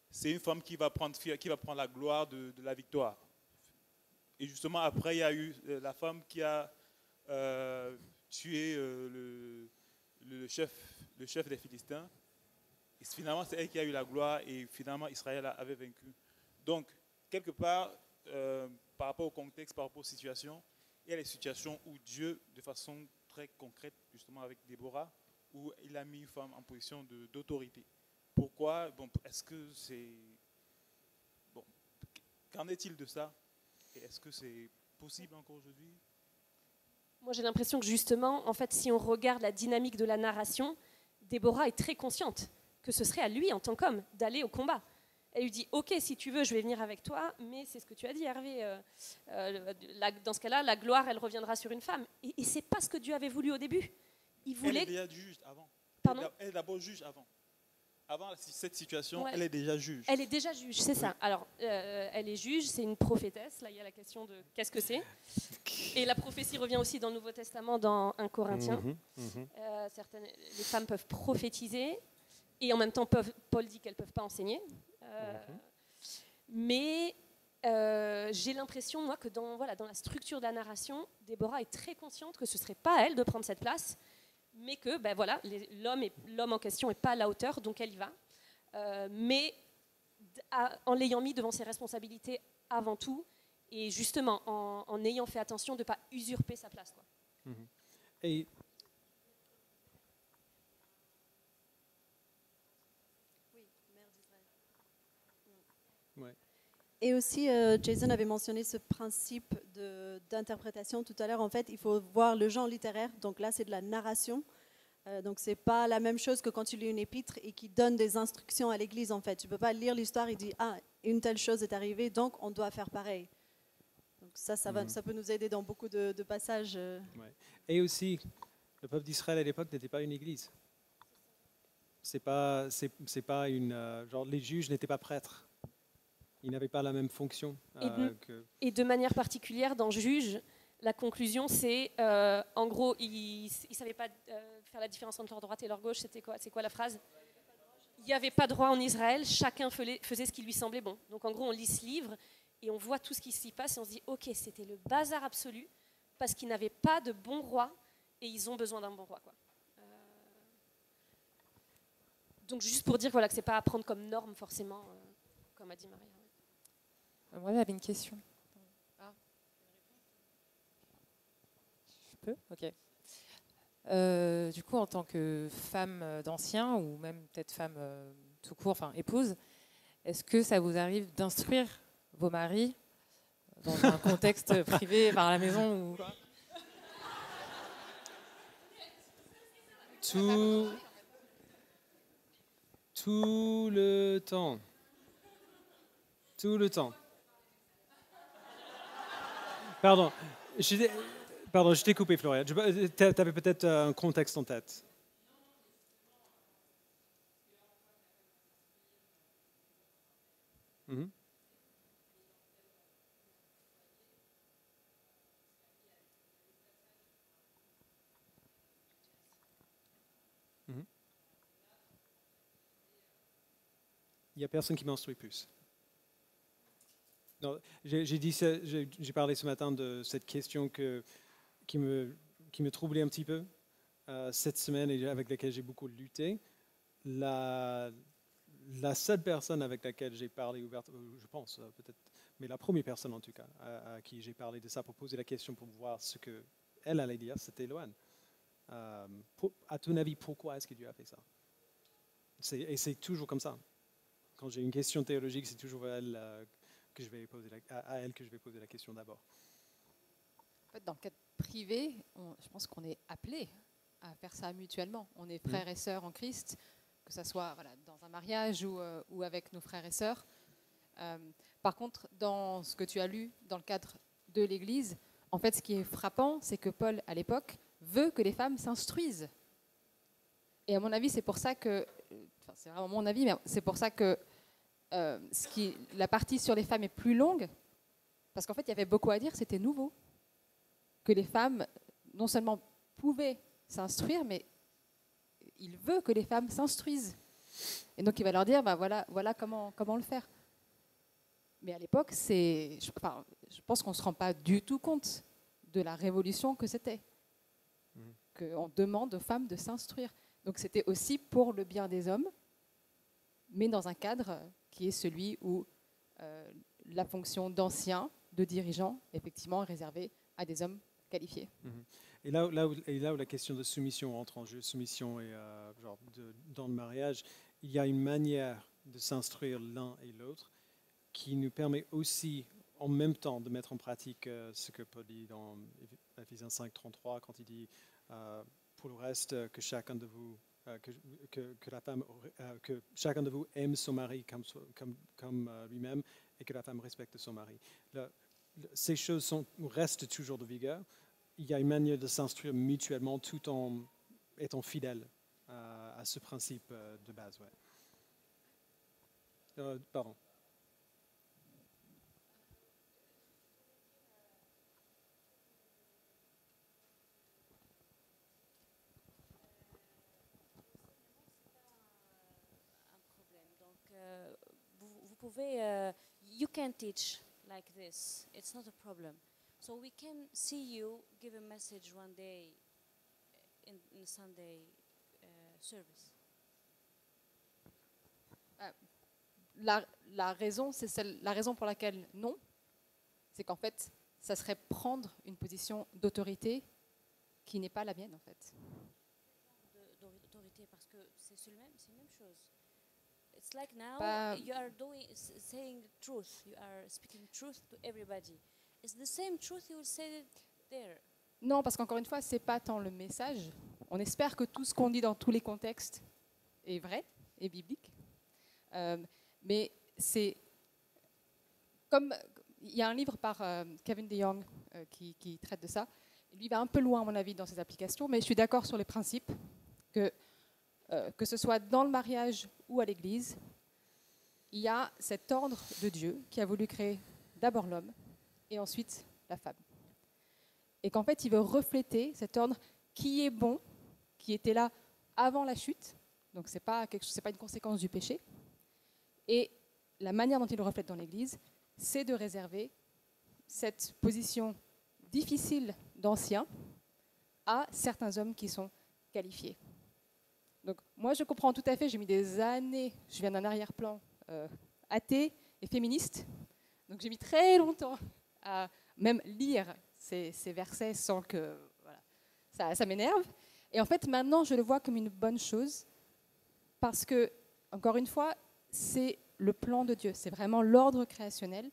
c'est une femme qui va prendre la gloire de la victoire. Et justement, après, il y a eu la femme qui a tué le chef des Philistins. Et finalement, c'est elle qui a eu la gloire et finalement, Israël avait vaincu. Donc, quelque part, par rapport au contexte, par rapport aux situations, il y a les situations où Dieu, de façon très concrète, justement avec Déborah, où il a mis une femme en position d'autorité. Pourquoi? Bon, est-ce que c'est... Bon, qu'en est-il de ça? Et est-ce que c'est possible encore aujourd'hui? Moi, j'ai l'impression que justement, en fait, si on regarde la dynamique de la narration, Déborah est très consciente que ce serait à lui, en tant qu'homme, d'aller au combat. Elle lui dit, ok, si tu veux, je vais venir avec toi, mais c'est ce que tu as dit, Hervé. Dans ce cas-là, la gloire, elle reviendra sur une femme. Et c'est pas ce que Dieu avait voulu au début. Il voulait... Elle est déjà juge avant. Pardon ? Elle est d'abord juge avant. Avant cette situation, Ouais. elle est déjà juge. Elle est déjà juge, c'est ça. Alors, elle est juge, c'est une prophétesse. Là, il y a la question de qu'est-ce que c'est. Et la prophétie revient aussi dans le Nouveau Testament, dans 1 Corinthiens. Les femmes peuvent prophétiser, et en même temps, Paul dit qu'elles ne peuvent pas enseigner. Mais j'ai l'impression, moi, que dans la structure de la narration, Déborah est très consciente que ce ne serait pas à elle de prendre cette place, mais que l'homme en question n'est pas à la hauteur, donc elle y va. Mais en l'ayant mis devant ses responsabilités avant tout, et justement en ayant fait attention de ne pas usurper sa place, quoi. Et ouais. Et aussi, Jason avait mentionné ce principe d'interprétation tout à l'heure. En fait, il faut voir le genre littéraire. Donc là, c'est de la narration. Donc c'est pas la même chose que quand tu lis une épître et qui donne des instructions à l'Église. En fait, tu peux pas lire l'histoire et dire une telle chose est arrivée, donc on doit faire pareil. Donc ça peut nous aider dans beaucoup de passages. Ouais. Et aussi, le peuple d'Israël à l'époque n'était pas une Église. C'est pas une genre les juges n'étaient pas prêtres. Ils n'avaient pas la même fonction. Et de manière particulière, dans Juge, la conclusion, c'est, en gros, ils ne savaient pas faire la différence entre leur droite et leur gauche. C'est quoi la phrase ? Il n'y avait pas de droit en Israël, chacun faisait ce qui lui semblait bon. Donc en gros, on lit ce livre et on voit tout ce qui s'y passe et on se dit, ok, c'était le bazar absolu parce qu'ils n'avaient pas de bon roi et ils ont besoin d'un bon roi, quoi. Donc juste pour dire que ce n'est pas à prendre comme norme forcément, comme a dit Maria. Moi, j'avais une question. Je peux ? Ok. Du coup, en tant que femme d'ancien, ou même peut-être femme tout court, enfin épouse, est-ce que ça vous arrive d'instruire vos maris dans un contexte privé, à la maison ou... Tout le temps. Tout le temps. Pardon, je t'ai coupé, Floria. Tu avais peut-être un contexte en tête. Mm-hmm. Mm-hmm. Il n'y a personne qui m'instruit plus. J'ai parlé ce matin de cette question qui me troublait un petit peu cette semaine et avec laquelle j'ai beaucoup lutté. La seule personne avec laquelle j'ai parlé ouvertement, je pense peut-être, mais la première personne en tout cas à qui j'ai parlé de ça pour poser la question pour voir ce qu'elle allait dire, c'était Loane. À ton avis, pourquoi est-ce que Dieu a fait ça ? Et c'est toujours comme ça. Quand j'ai une question théologique, c'est toujours à elle que je vais poser la question d'abord. En fait, dans le cadre privé, je pense qu'on est appelé à faire ça mutuellement. On est frères et sœurs en Christ, que ce soit dans un mariage ou avec nos frères et sœurs. Par contre, dans ce que tu as lu dans le cadre de l'Église, en fait, ce qui est frappant, c'est que Paul, à l'époque, veut que les femmes s'instruisent. Et à mon avis, c'est pour ça que, c'est vraiment mon avis, mais c'est pour ça que la partie sur les femmes est plus longue, parce qu'en fait, il y avait beaucoup à dire, c'était nouveau. Que les femmes, non seulement pouvaient s'instruire, mais il veut que les femmes s'instruisent. Et donc, il va leur dire, voilà comment le faire. Mais à l'époque, je pense qu'on ne se rend pas du tout compte de la révolution que c'était. Qu'on demande aux femmes de s'instruire. Donc, c'était aussi pour le bien des hommes, mais dans un cadre qui est celui où la fonction d'ancien, de dirigeant, effectivement, est réservée à des hommes qualifiés. Et là où la question de soumission entre en jeu, soumission et dans le mariage, il y a une manière de s'instruire l'un et l'autre qui nous permet aussi, en même temps de mettre en pratique ce que Paul dit dans Éphésiens 5:33 quand il dit pour le reste que chacun de vous que la femme que chacun de vous aime son mari comme lui-même et que la femme respecte son mari. Ces choses restent toujours de vigueur. Il y a une manière de s'instruire mutuellement tout en étant fidèle à ce principe de base. Ouais. Pardon. Vous pouvez, you can teach like this. It's not a problem. So we can see you give a message one day in Sunday service. La raison, la raison pour laquelle non, c'est qu'en fait, ça serait prendre une position d'autorité qui n'est pas la mienne en fait. D'autorité, parce que c'est la même chose. It's like now you are saying truth. You are speaking truth to everybody. It's the same truth you will say there. Non, parce qu'encore une fois, c'est pas tant le message. On espère que tout ce qu'on dit dans tous les contextes est vrai et biblique. Mais c'est comme il y a un livre par Kevin DeYoung qui traite de ça. Lui va un peu loin à mon avis dans ses applications, mais je suis d'accord sur les principes que ce soit dans le mariage ou à l'église, il y a cet ordre de Dieu qui a voulu créer d'abord l'homme et ensuite la femme. Et qu'en fait, il veut refléter cet ordre qui est bon, qui était là avant la chute, donc ce n'est pas une conséquence du péché. Et la manière dont il le reflète dans l'Église, c'est de réserver cette position difficile d'ancien à certains hommes qui sont qualifiés. Donc moi, je comprends tout à fait, j'ai mis des années, je viens d'un arrière-plan athée et féministe, donc j'ai mis très longtemps à même lire ces versets sans que voilà, ça m'énerve. Et en fait, maintenant, je le vois comme une bonne chose parce que, encore une fois, c'est le plan de Dieu, c'est vraiment l'ordre créationnel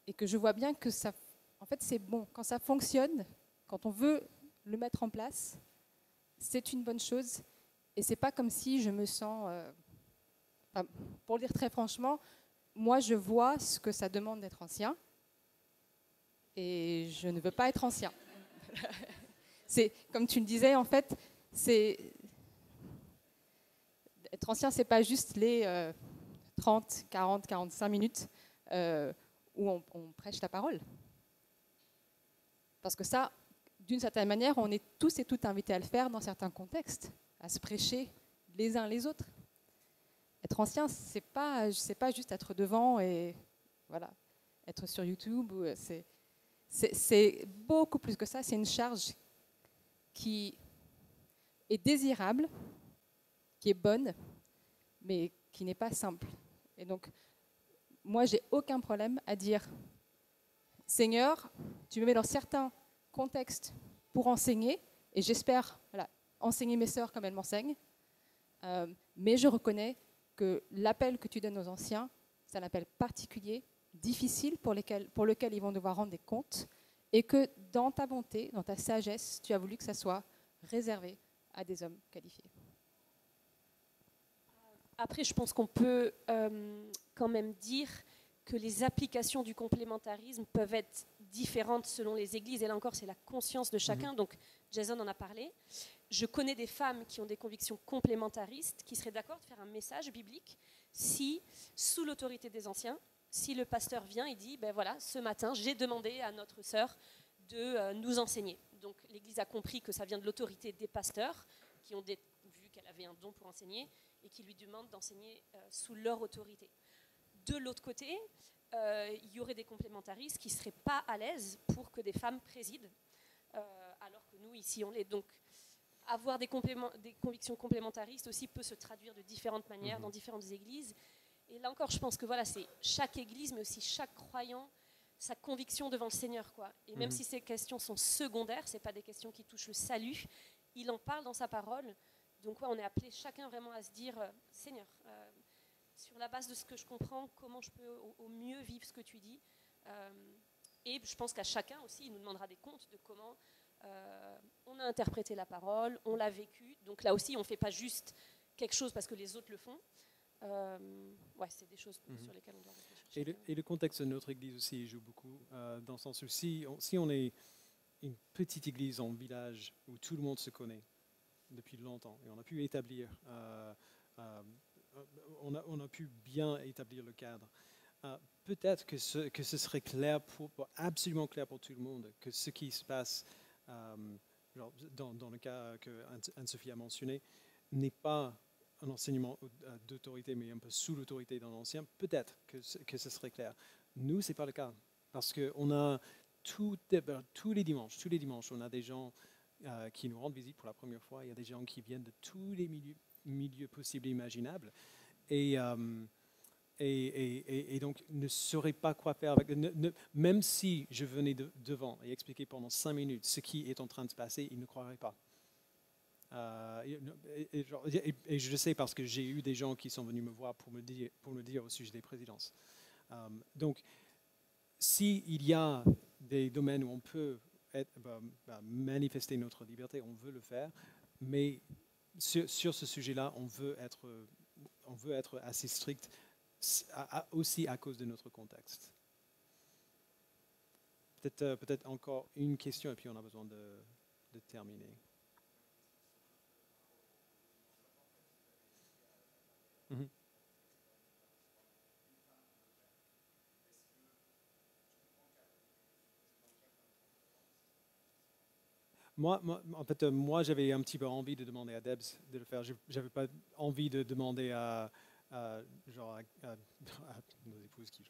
et que je vois bien que ça, en fait, c'est bon. Quand ça fonctionne, quand on veut le mettre en place, c'est une bonne chose et c'est pas comme si je me sens, pour le dire très franchement, moi, je vois ce que ça demande d'être ancien et je ne veux pas être ancien. C'est comme tu le disais, en fait, être ancien, c'est pas juste les 30, 40, 45 minutes où on prêche la parole. Parce que ça, d'une certaine manière, on est tous et toutes invités à le faire dans certains contextes, à se prêcher les uns les autres. Être ancien, c'est pas juste être devant et voilà, être sur YouTube. C'est beaucoup plus que ça. C'est une charge qui est désirable, qui est bonne, mais qui n'est pas simple. Et donc, moi, j'ai aucun problème à dire « Seigneur, tu me mets dans certains contextes pour enseigner, et j'espère enseigner mes sœurs comme elles m'enseignent, mais je reconnais que l'appel que tu donnes aux anciens, c'est un appel particulier, difficile, pour lequel ils vont devoir rendre des comptes, et que dans ta bonté, dans ta sagesse, tu as voulu que ça soit réservé à des hommes qualifiés. » Après, je pense qu'on peut quand même dire que les applications du complémentarisme peuvent être différentes selon les églises. Et là encore, c'est la conscience de chacun. Donc, Jason en a parlé. Je connais des femmes qui ont des convictions complémentaristes, qui seraient d'accord de faire un message biblique si, sous l'autorité des anciens, si le pasteur vient et dit, ben voilà, ce matin, j'ai demandé à notre sœur de nous enseigner. Donc, l'Église a compris que ça vient de l'autorité des pasteurs, qui ont vu qu'elle avait un don pour enseigner, et qui lui demandent d'enseigner sous leur autorité. De l'autre côté, il y aurait des complémentaristes qui ne seraient pas à l'aise pour que des femmes président, alors que nous, ici, on l'est. Donc, avoir des convictions complémentaristes aussi peut se traduire de différentes manières dans différentes églises. Et là encore, je pense que voilà, c'est chaque église, mais aussi chaque croyant, sa conviction devant le Seigneur, quoi. Et même si ces questions sont secondaires, ce n'est pas des questions qui touchent le salut, il en parle dans sa parole. Donc ouais, on est appelé chacun vraiment à se dire, Seigneur, sur la base de ce que je comprends, comment je peux au mieux vivre ce que tu dis, Et je pense qu'à chacun aussi, il nous demandera des comptes de comment on a interprété la parole, on l'a vécu. Donc là aussi, on ne fait pas juste quelque chose parce que les autres le font. Ouais, c'est des choses sur lesquelles on doit réfléchir. Et le contexte de notre église aussi joue beaucoup, dans le sens où si on est une petite église en village où tout le monde se connaît depuis longtemps, et on a pu établir, on a pu bien établir le cadre, peut-être que ce serait clair absolument clair pour tout le monde, que ce qui se passe dans le cas que Anne-Sophie a mentionné n'est pas un enseignement d'autorité, mais un peu sous l'autorité d'un ancien, peut-être que ce serait clair. Nous, ce n'est pas le cas, parce qu'on a tous les dimanches, on a des gens qui nous rendent visite pour la première fois, il y a des gens qui viennent de tous les milieux possibles et imaginables, et donc ne saurais pas quoi faire avec. Même si je venais devant et expliquer pendant 5 minutes ce qui est en train de se passer, ils ne croiraient pas. Et je le sais parce que j'ai eu des gens qui sont venus me voir pour me dire au sujet des présidences. Donc, s'il y a des domaines où on peut manifester notre liberté, on veut le faire, mais sur ce sujet-là, on veut être assez strict, aussi à cause de notre contexte. Peut-être encore une question et puis on a besoin de terminer. Mm-hmm. Moi, j'avais un petit peu envie de demander à Debs de le faire. J'avais pas envie de demander à nos épouses qui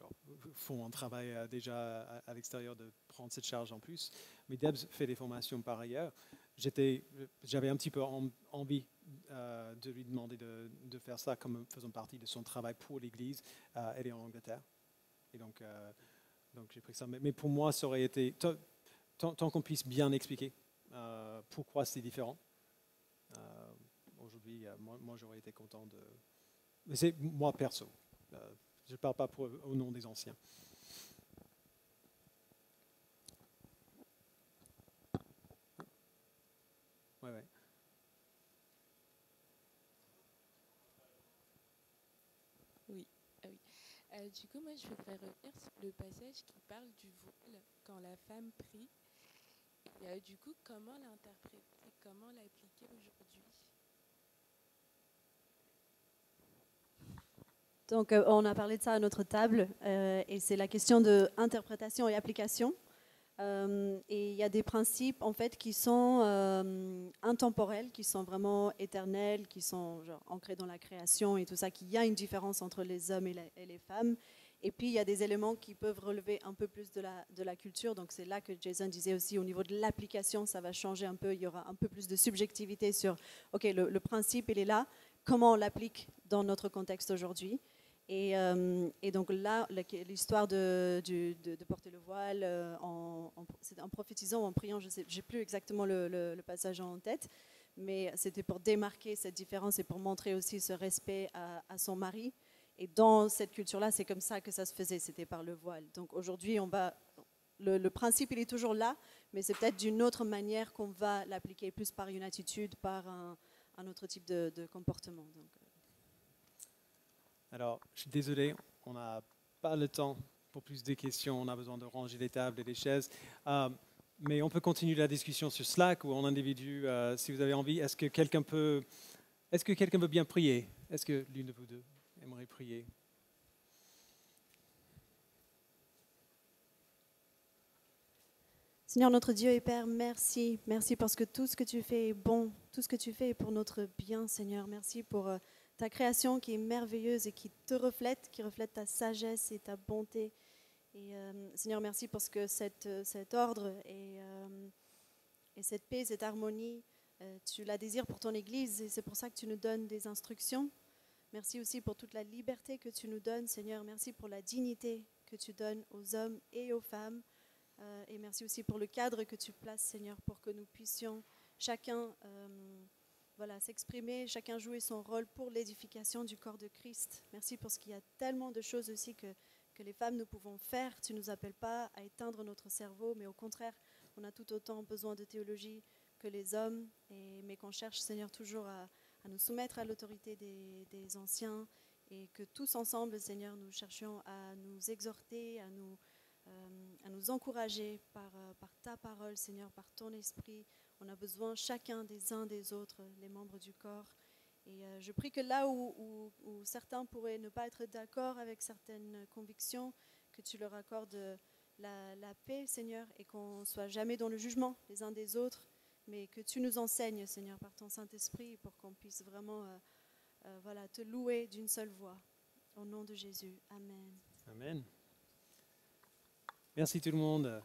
font un travail déjà à l'extérieur de prendre cette charge en plus. Mais Debs fait des formations par ailleurs. J'avais un petit peu envie de lui demander de faire ça comme faisant partie de son travail pour l'Église. Elle est en Angleterre. Et donc j'ai pris ça. Mais pour moi, ça aurait été, tant qu'on puisse bien expliquer pourquoi c'est différent. Aujourd'hui, moi j'aurais été content de... Mais c'est moi perso. Je ne parle pas au nom des anciens. Ouais. Oui. Du coup, moi, je voudrais revenir sur le passage qui parle du voile quand la femme prie. Et du coup, comment l'interpréter, comment l'appliquer aujourd'hui? Donc, on a parlé de ça à notre table, et c'est la question de interprétation et application. Et il y a des principes en fait qui sont intemporels, qui sont vraiment éternels, qui sont ancrés dans la création et tout ça, qu'il y a une différence entre les hommes et les femmes. Et puis il y a des éléments qui peuvent relever un peu plus de la culture. Donc c'est là que Jason disait aussi au niveau de l'application, ça va changer un peu. Il y aura un peu plus de subjectivité sur, ok, le principe il est là, comment on l'applique dans notre contexte aujourd'hui. Et donc là, l'histoire de porter le voile en prophétisant ou en priant, je n'ai plus exactement le passage en tête, mais c'était pour démarquer cette différence et pour montrer aussi ce respect à son mari. Et dans cette culture-là, c'est comme ça que ça se faisait, c'était par le voile. Donc aujourd'hui, le principe, il est toujours là, mais c'est peut-être d'une autre manière qu'on va l'appliquer, plus par une attitude, par un autre type de comportement. Donc, alors, je suis désolé, on n'a pas le temps pour plus de questions. On a besoin de ranger les tables et les chaises. Mais on peut continuer la discussion sur Slack ou en individu si vous avez envie. Est-ce que quelqu'un veut bien prier? Est-ce que l'une de vous deux aimerait prier? Seigneur notre Dieu et Père, merci. Merci parce que tout ce que tu fais est bon. Tout ce que tu fais est pour notre bien, Seigneur. Merci pour ta création qui est merveilleuse et qui te reflète, qui reflète ta sagesse et ta bonté. Et Seigneur, merci parce que cet ordre et cette paix, cette harmonie, tu la désires pour ton Église et c'est pour ça que tu nous donnes des instructions. Merci aussi pour toute la liberté que tu nous donnes, Seigneur. Merci pour la dignité que tu donnes aux hommes et aux femmes. Et merci aussi pour le cadre que tu places, Seigneur, pour que nous puissions chacun s'exprimer, chacun jouer son rôle pour l'édification du corps de Christ. Merci parce qu'il y a tellement de choses aussi que que les femmes, nous pouvons faire. Tu ne nous appelles pas à éteindre notre cerveau, mais au contraire, on a tout autant besoin de théologie que les hommes, mais qu'on cherche, Seigneur, toujours à nous soumettre à l'autorité des anciens, et que tous ensemble, Seigneur, nous cherchions à nous exhorter, à nous encourager par ta parole, Seigneur, par ton esprit. On a besoin chacun des uns des autres, les membres du corps. Et je prie que là où certains pourraient ne pas être d'accord avec certaines convictions, que tu leur accordes la paix, Seigneur, et qu'on ne soit jamais dans le jugement les uns des autres, mais que tu nous enseignes, Seigneur, par ton Saint-Esprit, pour qu'on puisse vraiment te louer d'une seule voix. Au nom de Jésus. Amen. Amen. Merci tout le monde.